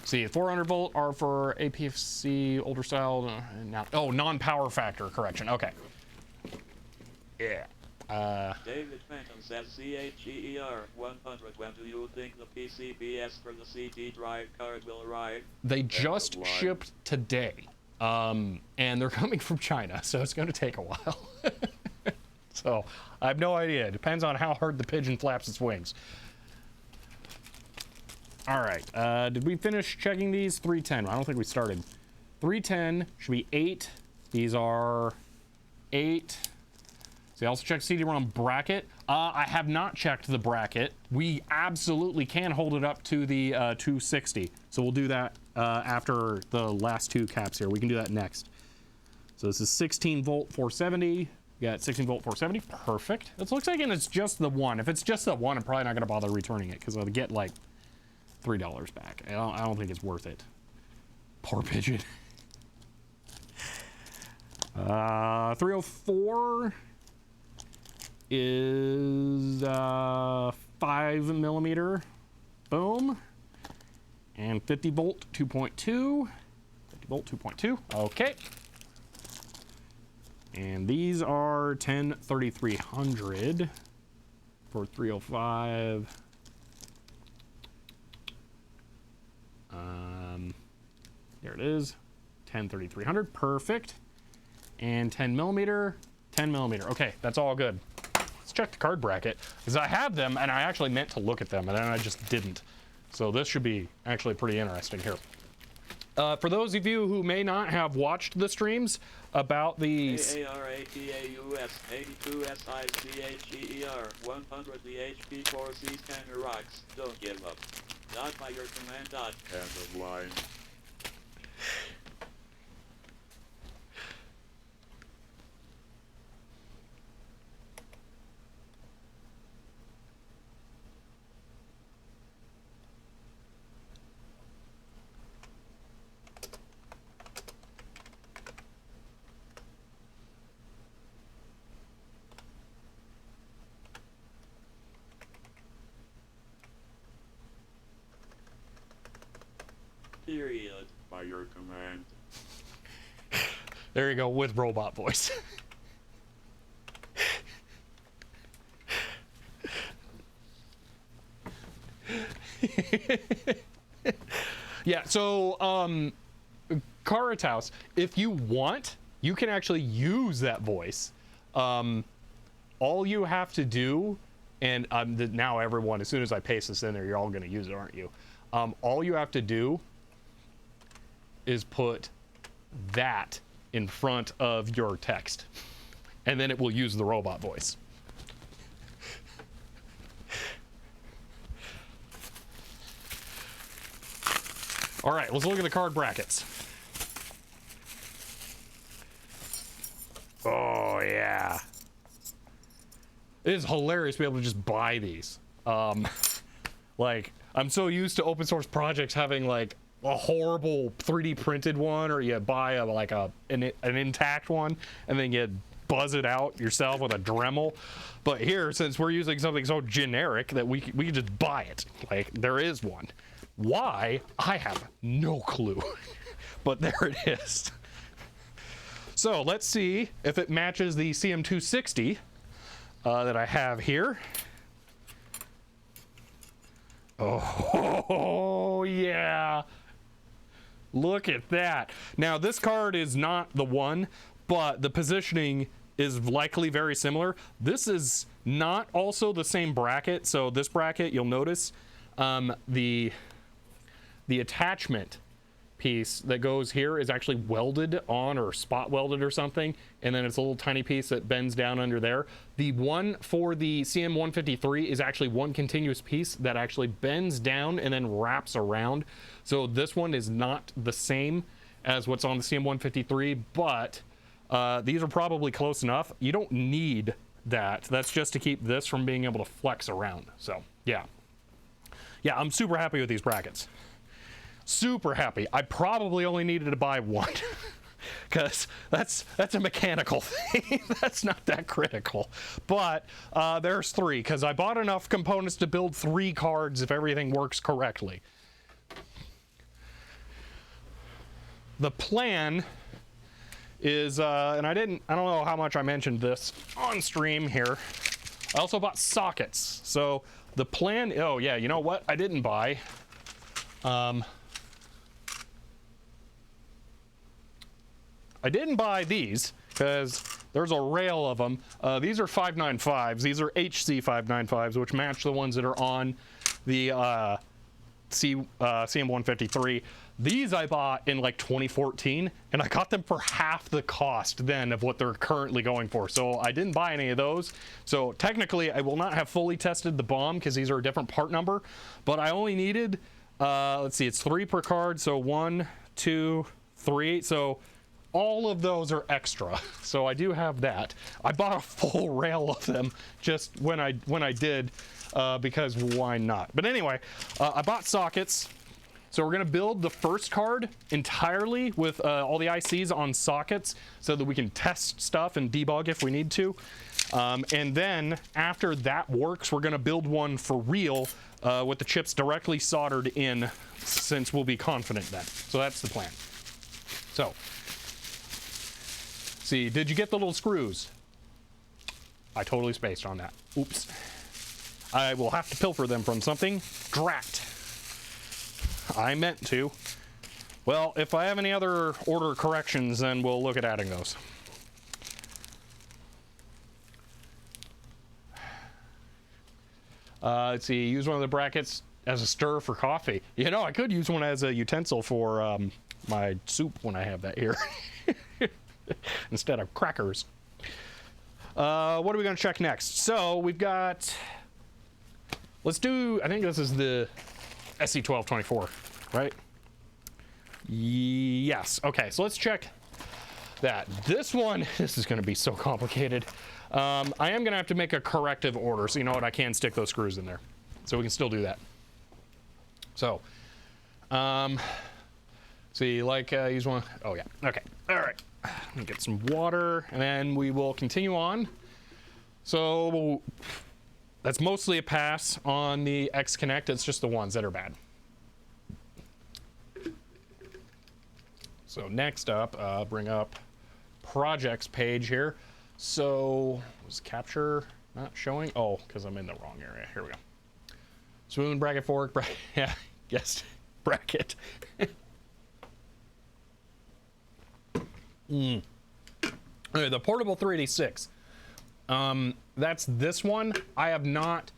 See, 400 volt are for APFC, older style, now, oh, non-power factor correction. Okay. Yeah. David Phantom says CHER 100. When do you think the PCBs for the CD drive card will arrive? They just shipped today. And they're coming from China, so it's going to take a while. So, I have no idea. It depends on how hard the pigeon flaps its wings. All right. Did we finish checking these? 310. I don't think we started. 310 should be 8. These are 8. So, you also check CD-ROM bracket. I have not checked the bracket. We absolutely can hold it up to the 260. So, we'll do that after the last two caps here. We can do that next. So, this is 16 volt 470. Yeah, 16 volt 470, perfect. It looks like it's just the one. If it's just the one, I'm probably not gonna bother returning it because I'll get like $3 back. I don't think it's worth it. Poor pigeon. 304 is 5mm. Boom. And 50 volt 2.2. 50 volt 2.2. Okay. And these are 10-3300 for 305. There it is. 10-3300. Perfect. And 10mm. 10mm. Okay, that's all good. Let's check the card bracket. Because I have them, and I actually meant to look at them, and then I just didn't. So this should be actually pretty interesting here. For those of you who may not have watched the streams about the AARATAUS 82 SICHER 100 the HP4C scanner rocks. Don't give up. Not by your command. End of line. Period. By your command. There you go, with robot voice. Yeah, so Caritas, if you want, you can actually use that voice. All you have to do, and now everyone, as soon as I paste this in there, you're all going to use it, aren't you? All you have to do is put that in front of your text, and then it will use the robot voice. All right, let's look at the card brackets. Oh, yeah. It is hilarious to be able to just buy these. Like, I'm so used to open source projects having, like, a horrible 3D printed one, or you buy an intact one and then you buzz it out yourself with a Dremel. But here, since we're using something so generic that we can just buy it, like there is one. Why? I have no clue. But there it is. So let's see if it matches the CM-260 that I have here. Oh yeah, look at that. Now this card is not the one, but the positioning is likely very similar. This is not also the same bracket. So this bracket, you'll notice the attachment piece that goes here is actually welded on, or spot welded or something, and then it's a little tiny piece that bends down under there. The one for the CM-153 is actually one continuous piece that actually bends down and then wraps around. So this one is not the same as what's on the CM-153, but these are probably close enough. You don't need that. That's just to keep this from being able to flex around. So yeah, I'm super happy with these brackets. Super happy. I probably only needed to buy one because that's a mechanical thing. That's not that critical. But there's 3 because I bought enough components to build 3 cards if everything works correctly. The plan is, and I don't know how much I mentioned this on stream here. I also bought sockets. So the plan, oh yeah, you know what? I didn't buy. I didn't buy these because there's a rail of them. These are 595s. These are HC 595s, which match the ones that are on the CM-153. These I bought in like 2014, and I got them for half the cost then of what they're currently going for. So I didn't buy any of those. So technically, I will not have fully tested the bomb because these are a different part number. But I only needed, let's see, it's 3 per card. So 1, 2, 3. So all of those are extra, so I do have that. I bought a full rail of them just when I did, because why not? But anyway, I bought sockets. So we're gonna build the first card entirely with all the ICs on sockets so that we can test stuff and debug if we need to. And then after that works, we're gonna build one for real with the chips directly soldered in, since we'll be confident then. So that's the plan. So, see, did you get the little screws? I totally spaced on that. Oops. I will have to pilfer them from something. Drat. I meant to. Well, if I have any other order corrections, then we'll look at adding those. Let's see, use one of the brackets as a stir for coffee. You know, I could use one as a utensil for my soup when I have that here. Instead of crackers. What are we going to check next? So we've got, let's do, I think this is the SC1224, right? Yes. Okay, so let's check that. This one, this is going to be so complicated. I am going to have to make a corrective order, so you know what, I can stick those screws in there. So we can still do that. So, see, like, use one, oh yeah, okay, all right. Let me get some water, and then we will continue on. So that's mostly a pass on the X Connect. It's just the ones that are bad. So next up, bring up projects page here. So was capture not showing? Oh, because I'm in the wrong area. Here we go. Spoon, bracket, fork, bracket. Yeah, guessed bracket. Okay, the portable 386. That's this one. I have not.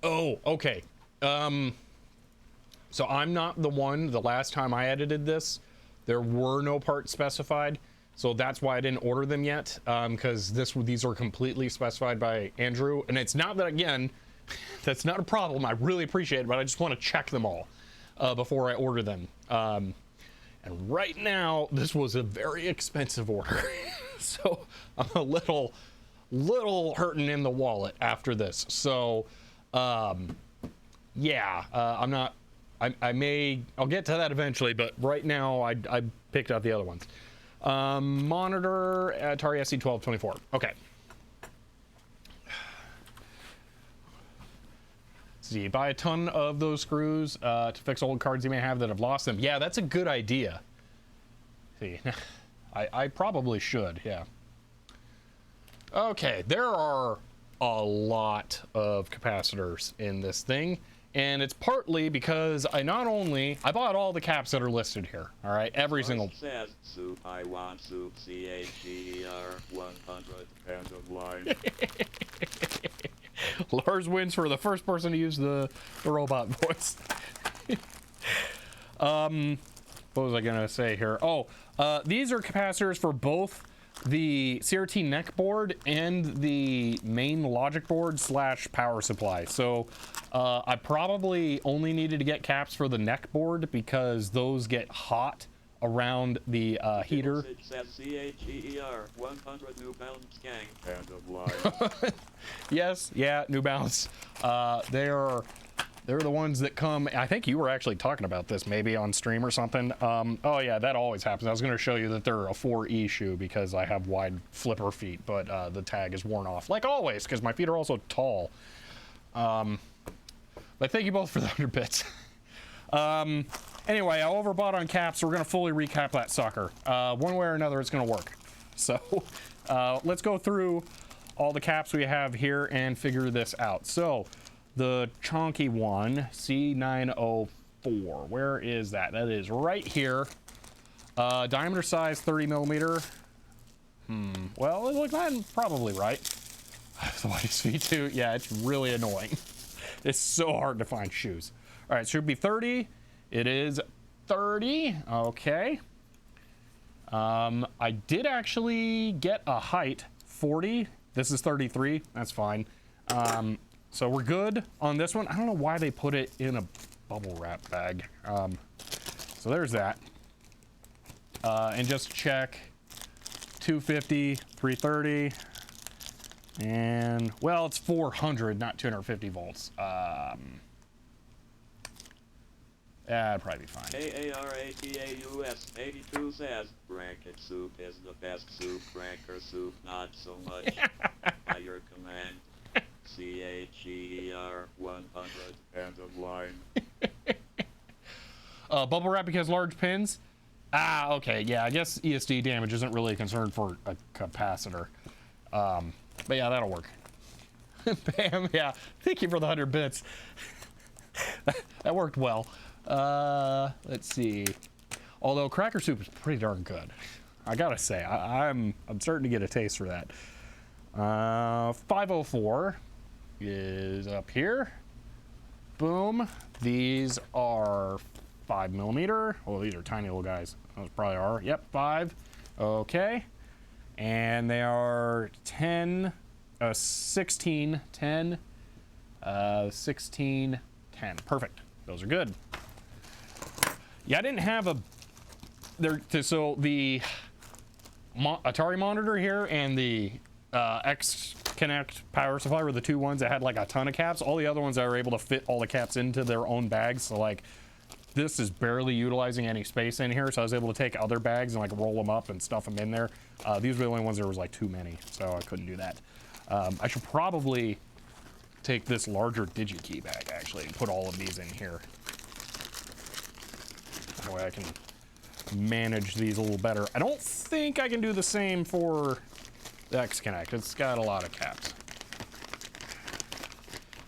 Oh, okay. So I'm not the one. The last time I edited this, there were no parts specified. So that's why I didn't order them yet. Because these are completely specified by Andrew. And it's not that, again, that's not a problem. I really appreciate it, but I just want to check them all before I order them. And right now, this was a very expensive order. So I'm a little hurting in the wallet after this. So, yeah, I'm not I'll get to that eventually, but right now I picked out the other ones. Monitor Atari SC 1224. Okay. See, buy a ton of those screws to fix old cards you may have that have lost them. Yeah, that's a good idea. See, I probably should, yeah. Okay, there are a lot of capacitors in this thing, and it's partly because I bought all the caps that are listed here. All right, every single. Says soup. I want soup. CHER 100 end of line. Lars wins for the first person to use the robot voice. What was I gonna say here? Oh, these are capacitors for both the CRT neck board and the main logic board / power supply. So I probably only needed to get caps for the neck board because those get hot around the heater. It says CHER 100 New Balance gang. End of line. Yes, yeah, New Balance. They're the ones that come. I think you were actually talking about this maybe on stream or something. Oh yeah, that always happens. I was going to show you that they're a 4E shoe because I have wide flipper feet, but the tag is worn off, like always, because my feet are also tall. But thank you both for the 100 bits. Anyway, I overbought on caps, so we're going to fully recap that sucker. One way or another, it's going to work. So let's go through all the caps we have here and figure this out. So the chonky one, C904, where is that? That is right here. Diameter size 30 millimeter. Well, it looks like probably right. The YSV2, yeah, it's really annoying. It's so hard to find shoes. All right, should be 30. It is 30. Okay. I did actually get a height 40. This is 33. That's fine. So we're good on this one. I don't know why they put it in a bubble wrap bag. So there's that. And just check 250, 330, and well, it's 400, not 250 volts. That'd probably be fine. AARATAUS 82 says, Bracket soup is the best soup. Cracker soup, not so much. By your command. CHER 100 end of line. Bubble wrap because large pins. Ah, okay, yeah, I guess ESD damage isn't really a concern for a capacitor. But yeah, that'll work. Bam, yeah, thank you for the 100 bits. That worked well. Let's see. Although cracker soup is pretty darn good, I gotta say. I'm starting to get a taste for that. 504 is up here. Boom. These are 5 millimeter. Oh, these are tiny little guys. Those probably are. Yep, 5. Okay. And they are 10, 16, 10, 16, 10. Perfect. Those are good. Yeah, I didn't have a... So the Atari monitor here and the X-Connect power supply were the two ones that had like a ton of caps. All the other ones that were able to fit all the caps into their own bags. So like this is barely utilizing any space in here. So I was able to take other bags and like roll them up and stuff them in there. These were the only ones there was like too many. So I couldn't do that. I should probably take this larger DigiKey bag actually and put all of these in here. That way I can manage these a little better. I don't think I can do the same for the X-Connect. It's got a lot of caps.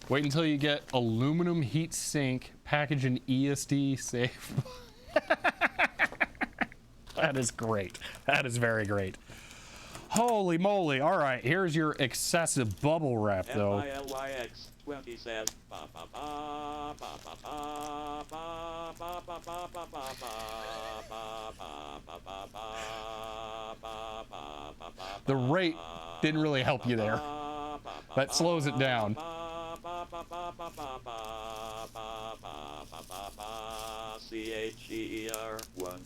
Wait until you get aluminum heat sink, package an ESD safe. That is great. That is very great. Holy moly. All right, here's your excessive bubble wrap though. MILYX 20 says the rate didn't really help you there. That slows it down. CHER 100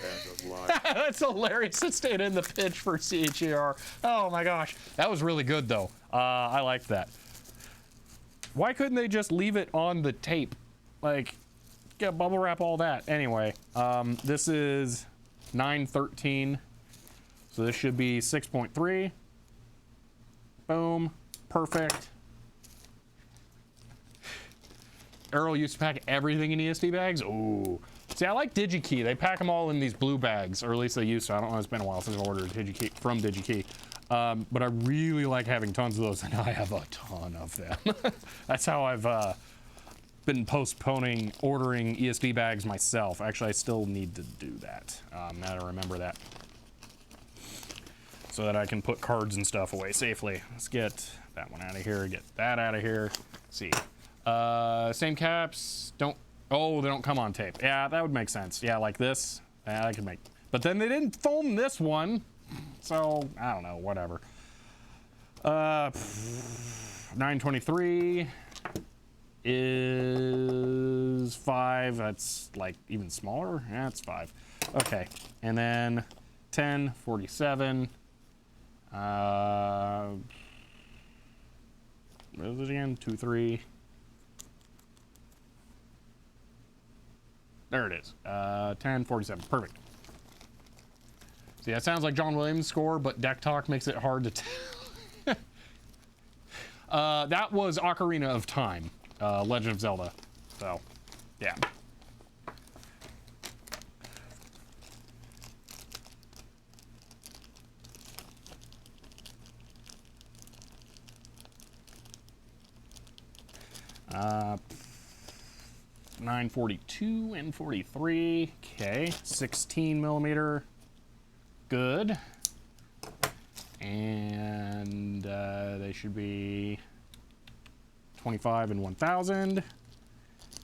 end of line. That's hilarious. It stayed in the pitch for CHER. Oh my gosh. That was really good though. I liked that. Why couldn't they just leave it on the tape? Like, get bubble wrap all that. Anyway, this is 913. So this should be 6.3. Boom. Perfect. Earl used to pack everything in ESD bags. Ooh. See, I like DigiKey. They pack them all in these blue bags, or at least they used to. I don't know. It's been a while since I ordered DigiKey from DigiKey. But I really like having tons of those, and I have a ton of them. That's how I've been postponing ordering ESD bags myself. Actually, I still need to do that. Now that I remember that. So that I can put cards and stuff away safely. Let's get that one out of here, get that out of here. Let's see. Same caps, oh, they don't come on tape. Yeah, that would make sense. Yeah, like this, I could make. But then they didn't foam this one, so I don't know, whatever. 923 is 5. That's like even smaller. Yeah, it's 5. Okay, and then 1047. What is it again? 23. There it is. 1047. Perfect. See, that sounds like John Williams' score, but deck talk makes it hard to tell. That was Ocarina of Time, Legend of Zelda. So, yeah. Uh, 942 and 43. Okay, 16 millimeter. Good. And they should be 25 and 1000.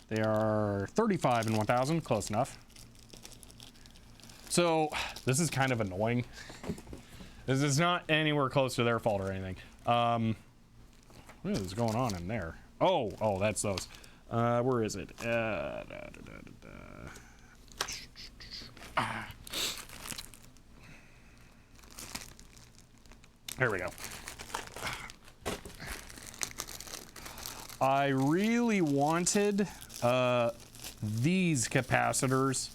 They are 35 and 1000. Close enough. So this is kind of annoying. This is not anywhere close to their fault or anything. What is going on in there? Oh, that's those. Where is it? There we go. I really wanted these capacitors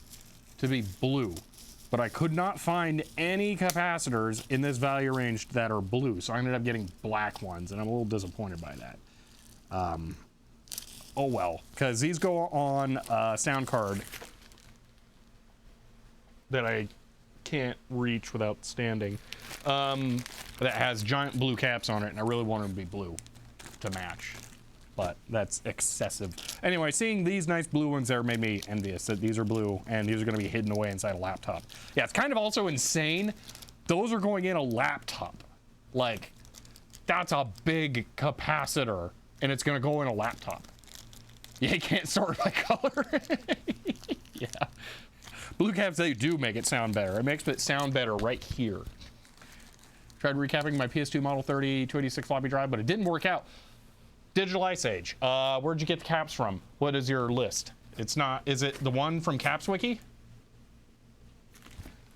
to be blue, but I could not find any capacitors in this value range that are blue, so I ended up getting black ones, and I'm a little disappointed by that. Oh well, because these go on a sound card that I can't reach without standing, that has giant blue caps on it, and I really want them to be blue to match, but that's excessive. Anyway, seeing these nice blue ones there made me envious that these are blue and these are going to be hidden away inside a laptop. Yeah, it's kind of also insane. Those are going in a laptop. Like, that's a big capacitor, and it's going to go in a laptop. Yeah, you can't sort by color. Yeah. Blue caps, they do make it sound better. It makes it sound better right here. Tried recapping my PS2 Model 30 286 floppy drive, but it didn't work out. Digital Ice Age. Where'd you get the caps from? What is your list? It's not, is it the one from Caps Wiki?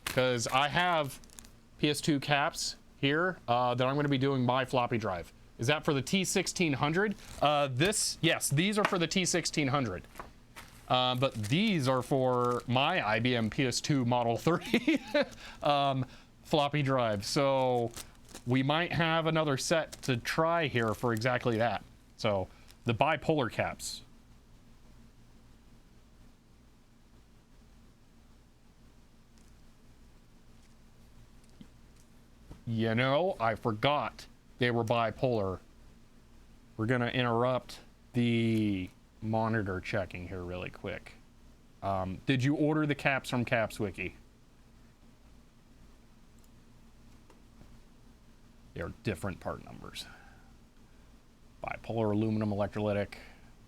Because I have PS2 caps here that I'm going to be doing my floppy drive. Is that for the T1600? Yes, these are for the T1600. But these are for my IBM PS2 Model 30 floppy drive. So we might have another set to try here for exactly that. So the bipolar caps. You know, I forgot they were bipolar. We're gonna interrupt the monitor checking here really quick. Did you order the caps from Caps Wiki? They're different part numbers. Bipolar aluminum electrolytic,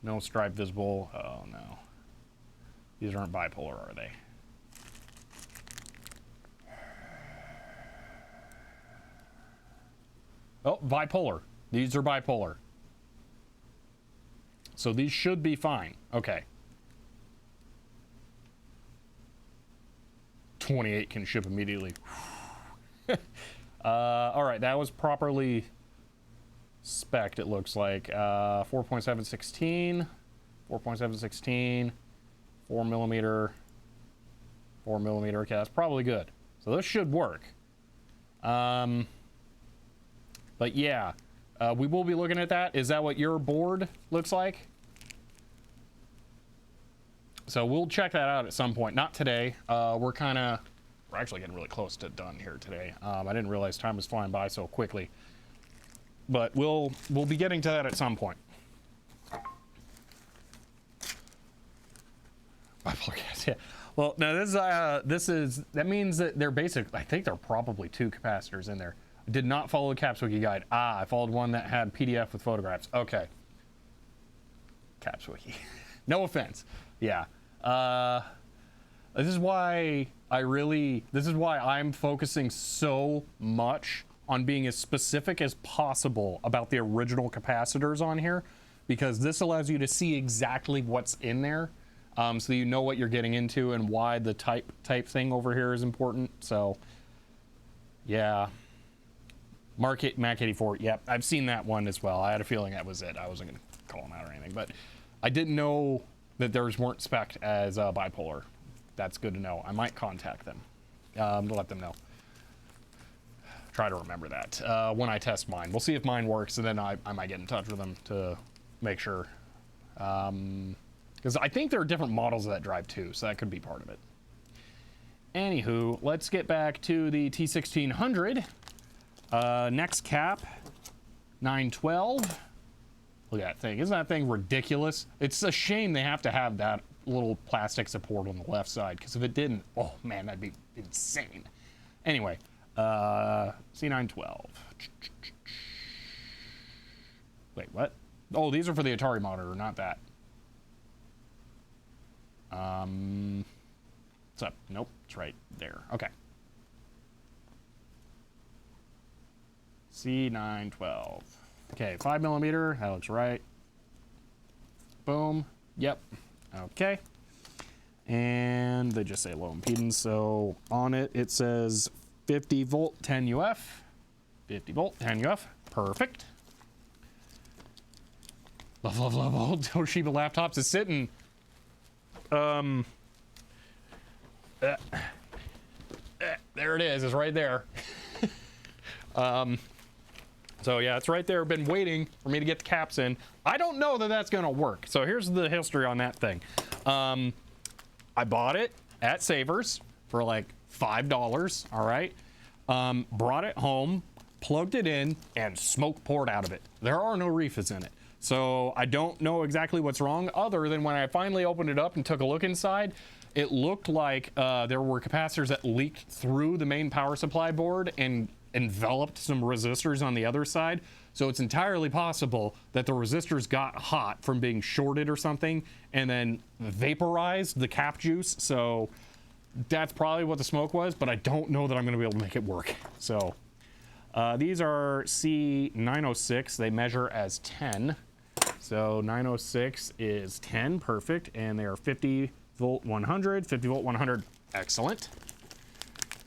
no stripe visible. Oh no, these aren't bipolar, are they? Oh, bipolar. These are bipolar. So these should be fine. Okay. 28 can ship immediately. All right, that was properly spec'd, it looks like. 4.716, 4.716, 4mm. 4mm. Okay, that's probably good. So this should work. But yeah, we will be looking at that. Is that what your board looks like? So we'll check that out at some point. Not today. We're actually getting really close to done here today. I didn't realize time was flying by so quickly. But we'll be getting to that at some point. Bipolar gas, yeah. Well, now that means that they're basic. I think there are probably 2 capacitors in there. I did not follow the Caps Wiki guide. I followed one that had PDF with photographs. Okay. Caps Wiki. No offense. Yeah. This is why I'm focusing so much on being as specific as possible about the original capacitors on here, because this allows you to see exactly what's in there, so you know what you're getting into and why the type thing over here is important. So yeah, Mac 84. Yep, I've seen that one as well. I had a feeling that was it. I wasn't gonna call them out or anything, but I didn't know that theirs weren't spec'd as bipolar. That's good to know. I might contact them to let them know. Try to remember that when I test mine. We'll see if mine works, and then I might get in touch with them to make sure. Because I think there are different models of that drive too, so that could be part of it. Anywho, let's get back to the T1600. Next cap, 912. Look at that thing. Isn't that thing ridiculous? It's a shame they have to have that little plastic support on the left side, because if it didn't, oh man, that'd be insane. Anyway, C912. Wait, what? Oh, these are for the Atari monitor, not that. What's up? Nope, it's right there. Okay. C912. Okay, 5mm. That looks right. Boom. Yep. Okay. And they just say low impedance. So on it, it says 50 volt, 10 UF. 50 volt, 10 UF. Perfect. Love, love, love. Old Toshiba laptops is sitting. There it is. It's right there. So yeah, it's right there. Been waiting for me to get the caps in. I don't know that that's gonna work. So here's the history on that thing. I bought it at Savers for like $5. All right. Brought it home, plugged it in, and smoke poured out of it. There are no refits in it. So I don't know exactly what's wrong, other than when I finally opened it up and took a look inside, it looked like there were capacitors that leaked through the main power supply board and enveloped some resistors on the other side. So it's entirely possible that the resistors got hot from being shorted or something and then vaporized the cap juice. So that's probably what the smoke was, but I don't know that I'm going to be able to make it work. So these are C906. They measure as 10. So 906 is 10, perfect. And they are 50 volt 100, 50 volt 100, excellent.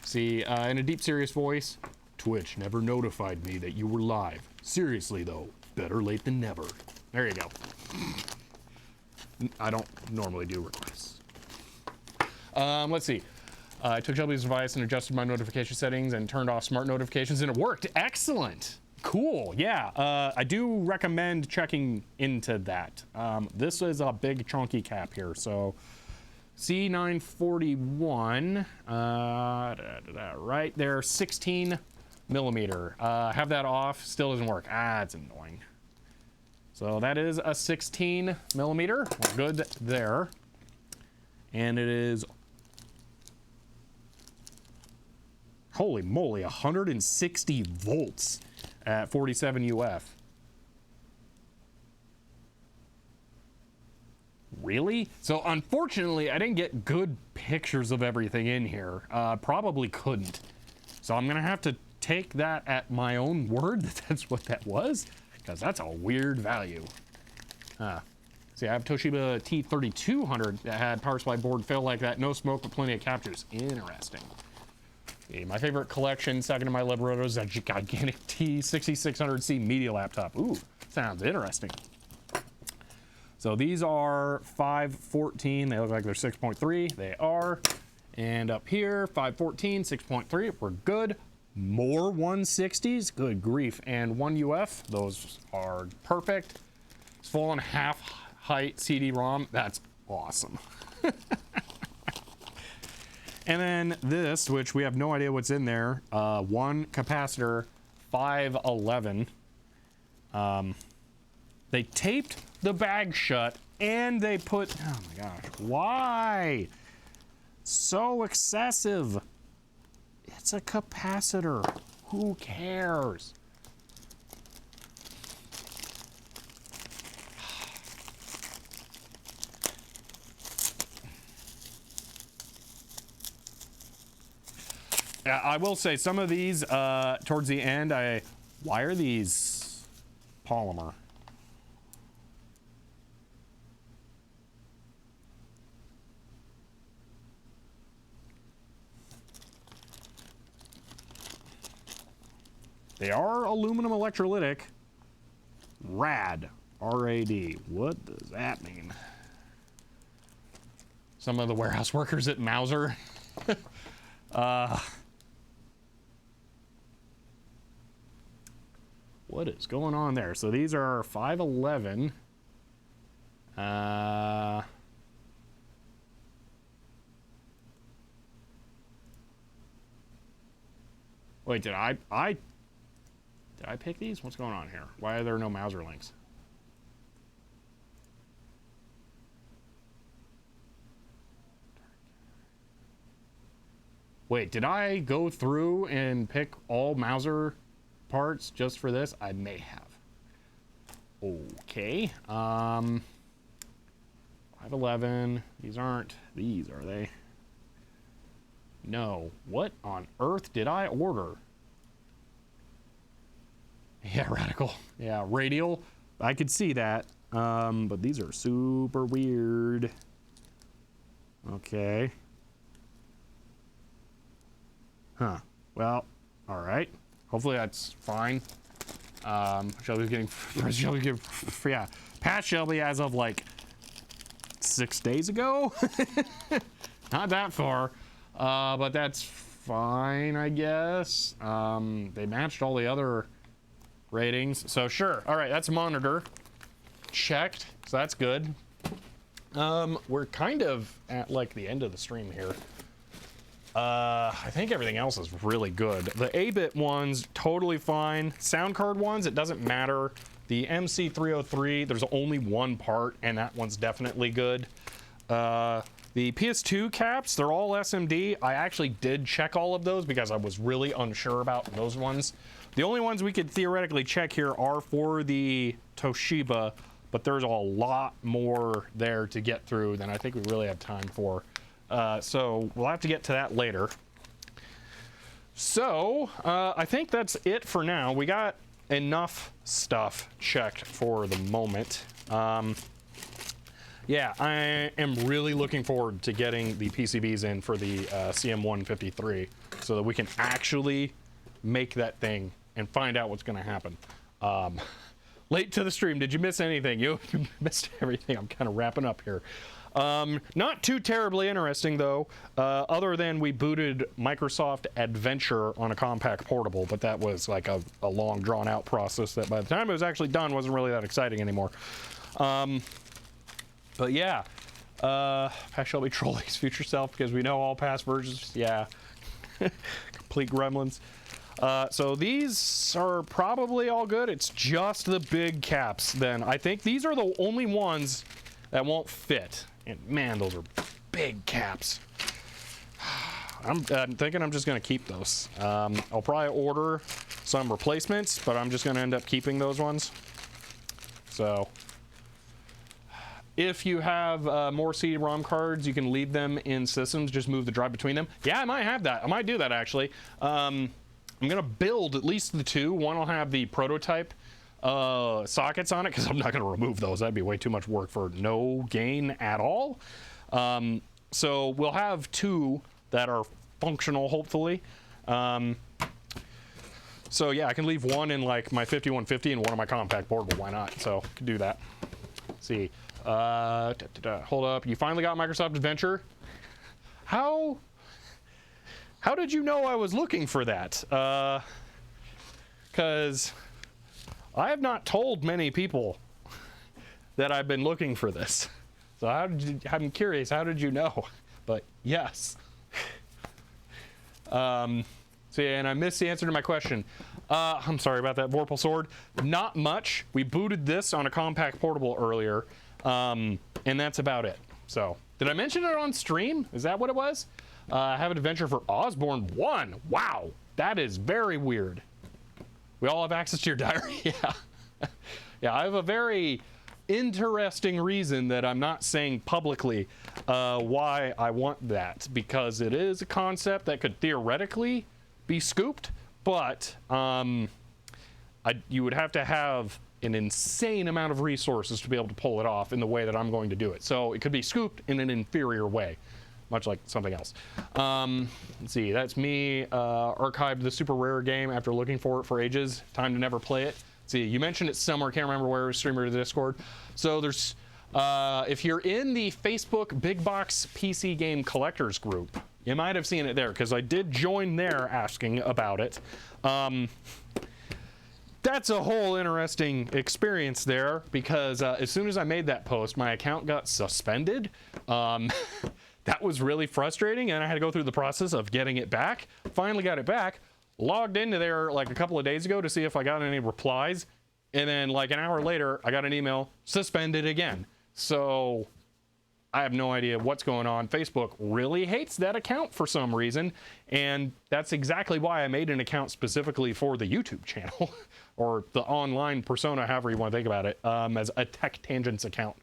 See, in a deep, serious voice, Twitch never notified me that you were live. Seriously though, better late than never. There you go. I don't normally do requests. Let's see. I took Shelby's advice and adjusted my notification settings and turned off smart notifications, and it worked. Excellent. Cool. Yeah. I do recommend checking into that. This is a big chunky cap here. So C941, right there, 16 millimeter. Have that off. Still doesn't work. It's annoying. So that is a 16 millimeter. We're good there. And it is, holy moly, 160 volts at 47 UF. Really? So unfortunately, I didn't get good pictures of everything in here. Probably couldn't. So I'm gonna have to take that at my own word that that's what that was, because that's a weird value. See, I have Toshiba T3200 that had power supply board fail like that. No smoke, but plenty of cap juice. Interesting. Okay, my favorite collection, second to my Liberato, is a gigantic T6600C media laptop. Ooh, sounds interesting. So these are 514. They look like they're 6.3. They are. And up here, 514, 6.3. We're good. More 160s. Good grief. And one UF. Those are perfect. It's full on half height CD-ROM. That's awesome. And then this, which we have no idea what's in there. One capacitor, 511. They taped the bag shut and they put, oh my gosh, why? So excessive. It's a capacitor. Who cares? I will say some of these towards the end, why are these polymer? They are aluminum electrolytic. RAD. R-A-D. What does that mean? Some of the warehouse workers at Mauser. What is going on there? So these are 511. Wait, did I pick these? What's going on here? Why are there no Mauser links? Wait, did I go through and pick all Mauser parts just for this? I may have. Okay. 511. These aren't these, are they? No. What on earth did I order? Yeah, radical. Yeah, radial. I could see that. But these are super weird. Okay. Huh. Well, all right. Hopefully that's fine. Shelby's getting, yeah. Pat Shelby as of like 6 days ago. Not that far. But that's fine, I guess. They matched all the other ratings. So sure. All right, that's monitor. Checked. So that's good. We're kind of at like the end of the stream here. I think everything else is really good. The 8-bit ones, totally fine. Sound card ones, it doesn't matter. The MC303, there's only one part, and that one's definitely good. The PS2 caps, they're all SMD. I actually did check all of those because I was really unsure about those ones. The only ones we could theoretically check here are for the Toshiba, but there's a lot more there to get through than I think we really have time for. So we'll have to get to that later. So I think that's it for now. We got enough stuff checked for the moment. Yeah, I am really looking forward to getting the PCBs in for the CM-153 so that we can actually make that thing and find out what's going to happen. Late to the stream, did you miss anything? You missed everything. I'm kind of wrapping up here. Not too terribly interesting though, other than we booted Microsoft Adventure on a compact portable, but that was like a long drawn out process that by the time it was actually done wasn't really that exciting anymore. But yeah, Pat Shelby trolling his future self because we know all past versions. Yeah, complete gremlins. So these are probably all good. It's just the big caps then. I think these are the only ones that won't fit. And man, those are big caps. I'm thinking I'm just going to keep those. I'll probably order some replacements, but I'm just going to end up keeping those ones. So if you have more CD-ROM cards, you can leave them in systems. Just move the drive between them. Yeah, I might have that. I might do that, actually. I'm going to build at least the two. One will have the prototype sockets on it because I'm not going to remove those. That'd be way too much work for no gain at all. So we'll have two that are functional, hopefully. So yeah, I can leave one in like my 5150 and one in my compact portable. Why not? So I can do that. Let's see, Hold up. You finally got Microsoft Adventure. How did you know I was looking for that? Because I have not told many people that I've been looking for this. So I'm curious, how did you know? But yes. So yeah, and I missed the answer to my question. I'm sorry about that, Vorpal Sword. Not much. We booted this on a compact portable earlier, and that's about it. So, did I mention it on stream? Is that what it was? I have an adventure for Osborne 1. Wow, that is very weird. We all have access to your diary? Yeah. Yeah, I have a very interesting reason that I'm not saying publicly why I want that, because it is a concept that could theoretically be scooped, but you would have to have an insane amount of resources to be able to pull it off in the way that I'm going to do it. So it could be scooped in an inferior way, much like something else. Let's see, that's me archived the super rare game after looking for it for ages. Time to never play it. See, you mentioned it somewhere, can't remember where, streamer to the Discord. So there's, if you're in the Facebook Big Box PC Game Collectors group, you might have seen it there, because I did join there asking about it. That's a whole interesting experience there, because as soon as I made that post, my account got suspended. That was really frustrating, and I had to go through the process of getting it back. Finally got it back. Logged into there like a couple of days ago to see if I got any replies, and then like an hour later I got an email, suspended again. So I have no idea what's going on. Facebook really hates that account for some reason, and that's exactly why I made an account specifically for the YouTube channel or the online persona, however you want to think about it, as a Tech Tangents account,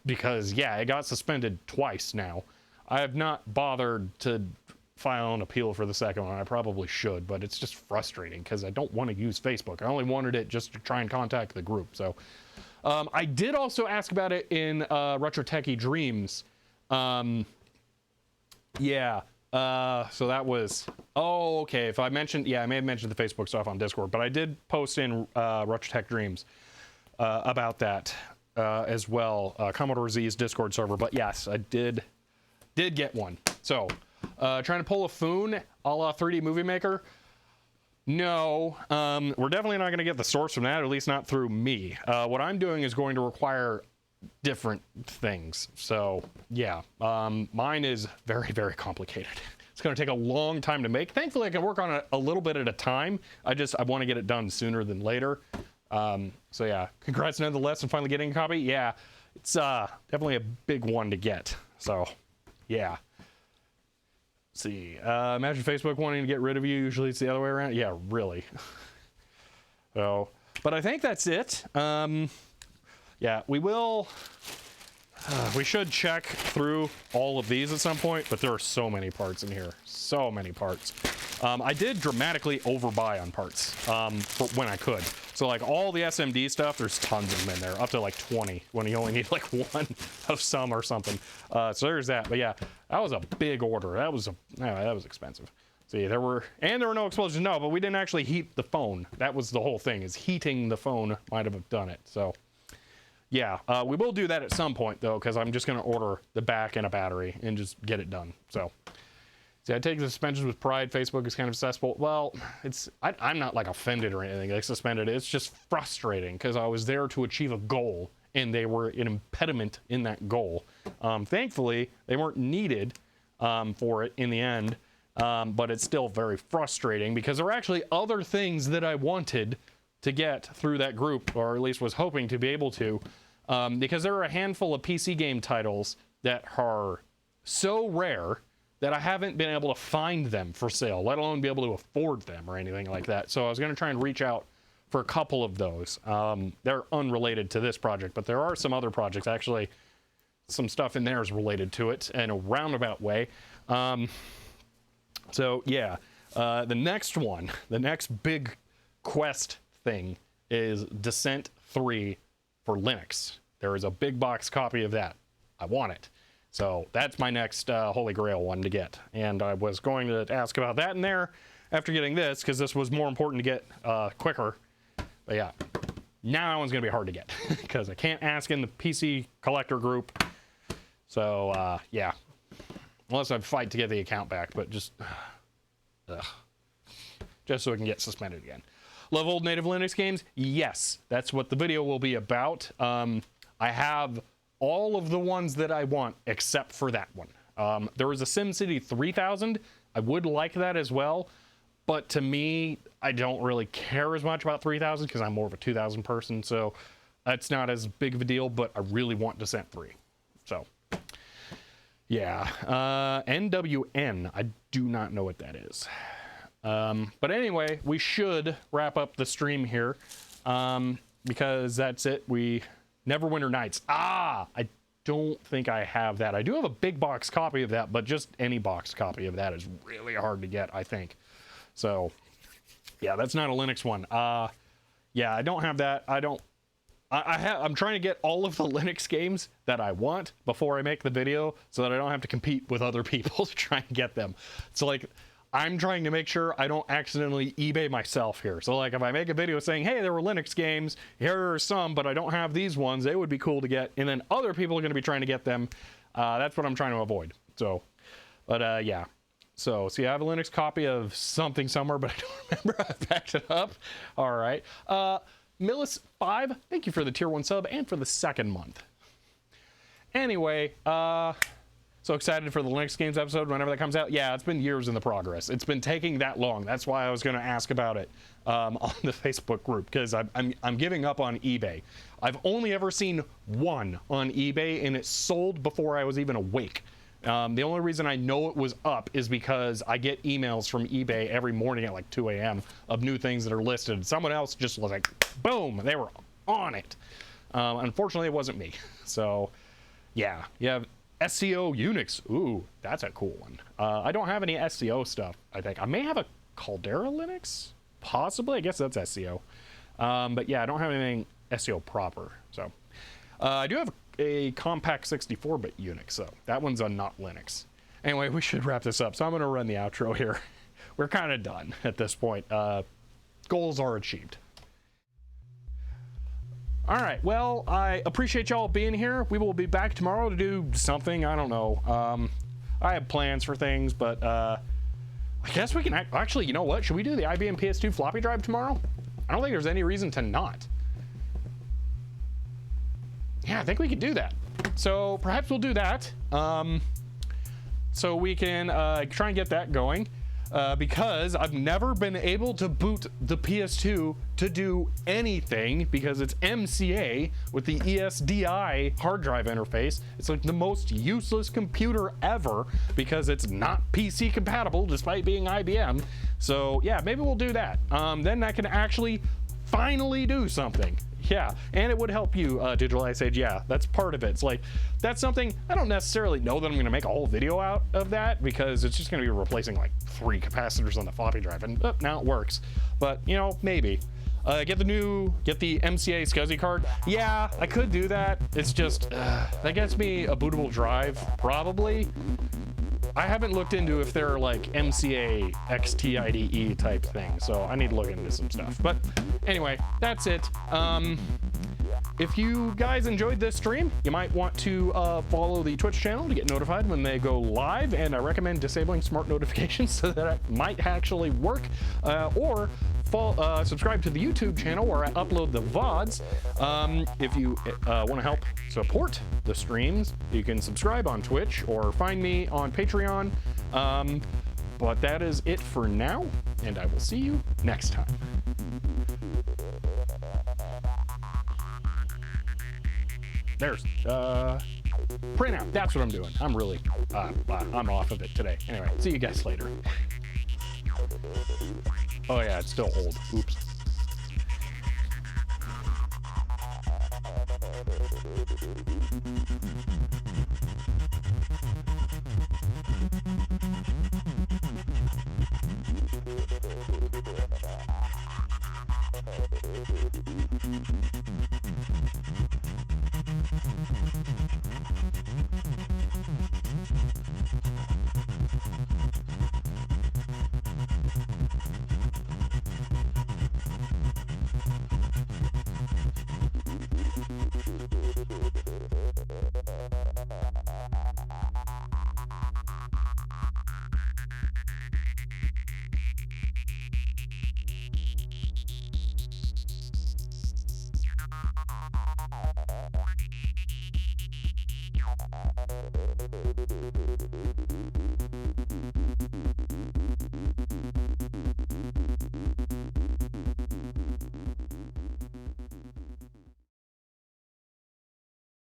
because yeah, it got suspended twice now. I have not bothered to file an appeal for the second one. I probably should, but it's just frustrating because I don't want to use Facebook. I only wanted it just to try and contact the group. So I did also ask about it in Retro Techie Dreams. Yeah. So that was, oh, okay. If I mentioned, yeah, I may have mentioned the Facebook stuff on Discord, but I did post in Retro Tech Dreams about that as well. Commodore Z's Discord server. But yes, I did get one. So trying to pull a Foon a la 3D Movie Maker. No, we're definitely not going to get the source from that, or at least not through me. What I'm doing is going to require different things. So yeah, mine is very, very complicated. It's going to take a long time to make. Thankfully, I can work on it a little bit at a time. I want to get it done sooner than later. So yeah, congrats nonetheless on finally getting a copy. Yeah, it's definitely a big one to get. So yeah. Let's see, imagine Facebook wanting to get rid of you. Usually it's the other way around. Yeah, really. So, but I think that's it. Yeah, we will. We should check through all of these at some point, but there are so many parts in here. So many parts. I did dramatically overbuy on parts for when I could. So like all the SMD stuff, there's tons of them in there, up to like 20 when you only need like one of some or something. So there's that. But yeah, that was a big order. That was expensive. See, there were no explosions. No, but we didn't actually heat the phone. That was the whole thing, is heating the phone might have done it. So yeah, we will do that at some point though, because I'm just going to order the back and a battery and just get it done. So. See, I take the suspensions with pride. Facebook is kind of cesspool. Well, I'm not like offended or anything. They suspended it. It's just frustrating because I was there to achieve a goal and they were an impediment in that goal. Thankfully, they weren't needed for it in the end, but it's still very frustrating because there were actually other things that I wanted to get through that group, or at least was hoping to be able to, because there are a handful of PC game titles that are so rare that I haven't been able to find them for sale, let alone be able to afford them or anything like that. So I was going to try and reach out for a couple of those. They're unrelated to this project, but there are some other projects. Actually, some stuff in there is related to it in a roundabout way. So yeah, the next big quest thing is Descent 3 for Linux. There is a big box copy of that. I want it. So that's my next Holy Grail one to get. And I was going to ask about that in there after getting this, because this was more important to get quicker. But yeah. Now that one's going to be hard to get because I can't ask in the PC collector group. So, yeah. Unless I fight to get the account back, but just so it can get suspended again. Love old native Linux games? Yes, that's what the video will be about. I have all of the ones that I want except for that one. There is a SimCity 3000. I would like that as well, but to me, I don't really care as much about 3000 because I'm more of a 2000 person, so that's not as big of a deal, but I really want Descent 3. So, yeah. NWN, I do not know what that is. But anyway, we should wrap up the stream here because that's it. Neverwinter Nights. I don't think I have that. I do have a big box copy of that, but just any box copy of that is really hard to get, I think. So, yeah, that's not a Linux one. Yeah, I don't have that. I'm trying to get all of the Linux games that I want before I make the video so that I don't have to compete with other people to try and get them. So, like, I'm trying to make sure I don't accidentally eBay myself here. So, like, if I make a video saying, hey, there were Linux games, here are some, but I don't have these ones, they would be cool to get, and then other people are going to be trying to get them. That's what I'm trying to avoid. So, but, yeah. So, see, I have a Linux copy of something somewhere, but I don't remember. I backed it up. All right. Millis5, thank you for the tier 1 sub and for the second month. Anyway, so excited for the Linux games episode whenever that comes out. Yeah, it's been years in the progress. It's been taking that long. That's why I was going to ask about it on the Facebook group, because I'm giving up on eBay. I've only ever seen one on eBay, and it sold before I was even awake. The only reason I know it was up is because I get emails from eBay every morning at like 2 a.m. of new things that are listed. Someone else just was like, boom, they were on it. Unfortunately, it wasn't me. So, yeah, you have SCO Unix. Ooh, that's a cool one. I don't have any SCO stuff, I think. I may have a Caldera Linux? Possibly. I guess that's SCO. But yeah, I don't have anything SCO proper. So, I do have a compact 64-bit Unix, so that one's on not Linux. Anyway, we should wrap this up, so I'm going to run the outro here. We're kind of done at this point. Goals are achieved. All right, well, I appreciate y'all being here. We will be back tomorrow to do something. I don't know. I have plans for things, but I guess we can actually, you know what? Should we do the IBM PS2 floppy drive tomorrow? I don't think there's any reason to not. Yeah, I think we could do that. So perhaps we'll do that. So we can try and get that going. Because I've never been able to boot the PS2 to do anything because it's MCA with the ESDI hard drive interface. It's like the most useless computer ever because it's not PC compatible despite being IBM. So yeah, maybe we'll do that. Then I can actually finally do something. Yeah, and it would help you, Digital Ice Age. Yeah, that's part of it. It's like, that's something, I don't necessarily know that I'm going to make a whole video out of that because it's just going to be replacing like 3 capacitors on the floppy drive, and now it works. But, you know, maybe. Get the MCA SCSI card. Yeah, I could do that. It's just, that gets me a bootable drive, probably. I haven't looked into if there are like MCA XTIDE type things, so I need to look into some stuff. But anyway, that's it. If you guys enjoyed this stream, you might want to follow the Twitch channel to get notified when they go live, and I recommend disabling smart notifications so that it might actually work, or subscribe to the YouTube channel where I upload the VODs. If you want to help support the streams, you can subscribe on Twitch or find me on Patreon. But that is it for now, and I will see you next time. There's print out. That's what I'm doing. I'm really I'm off of it today. Anyway, see you guys later. Oh yeah, it's still old. Oops.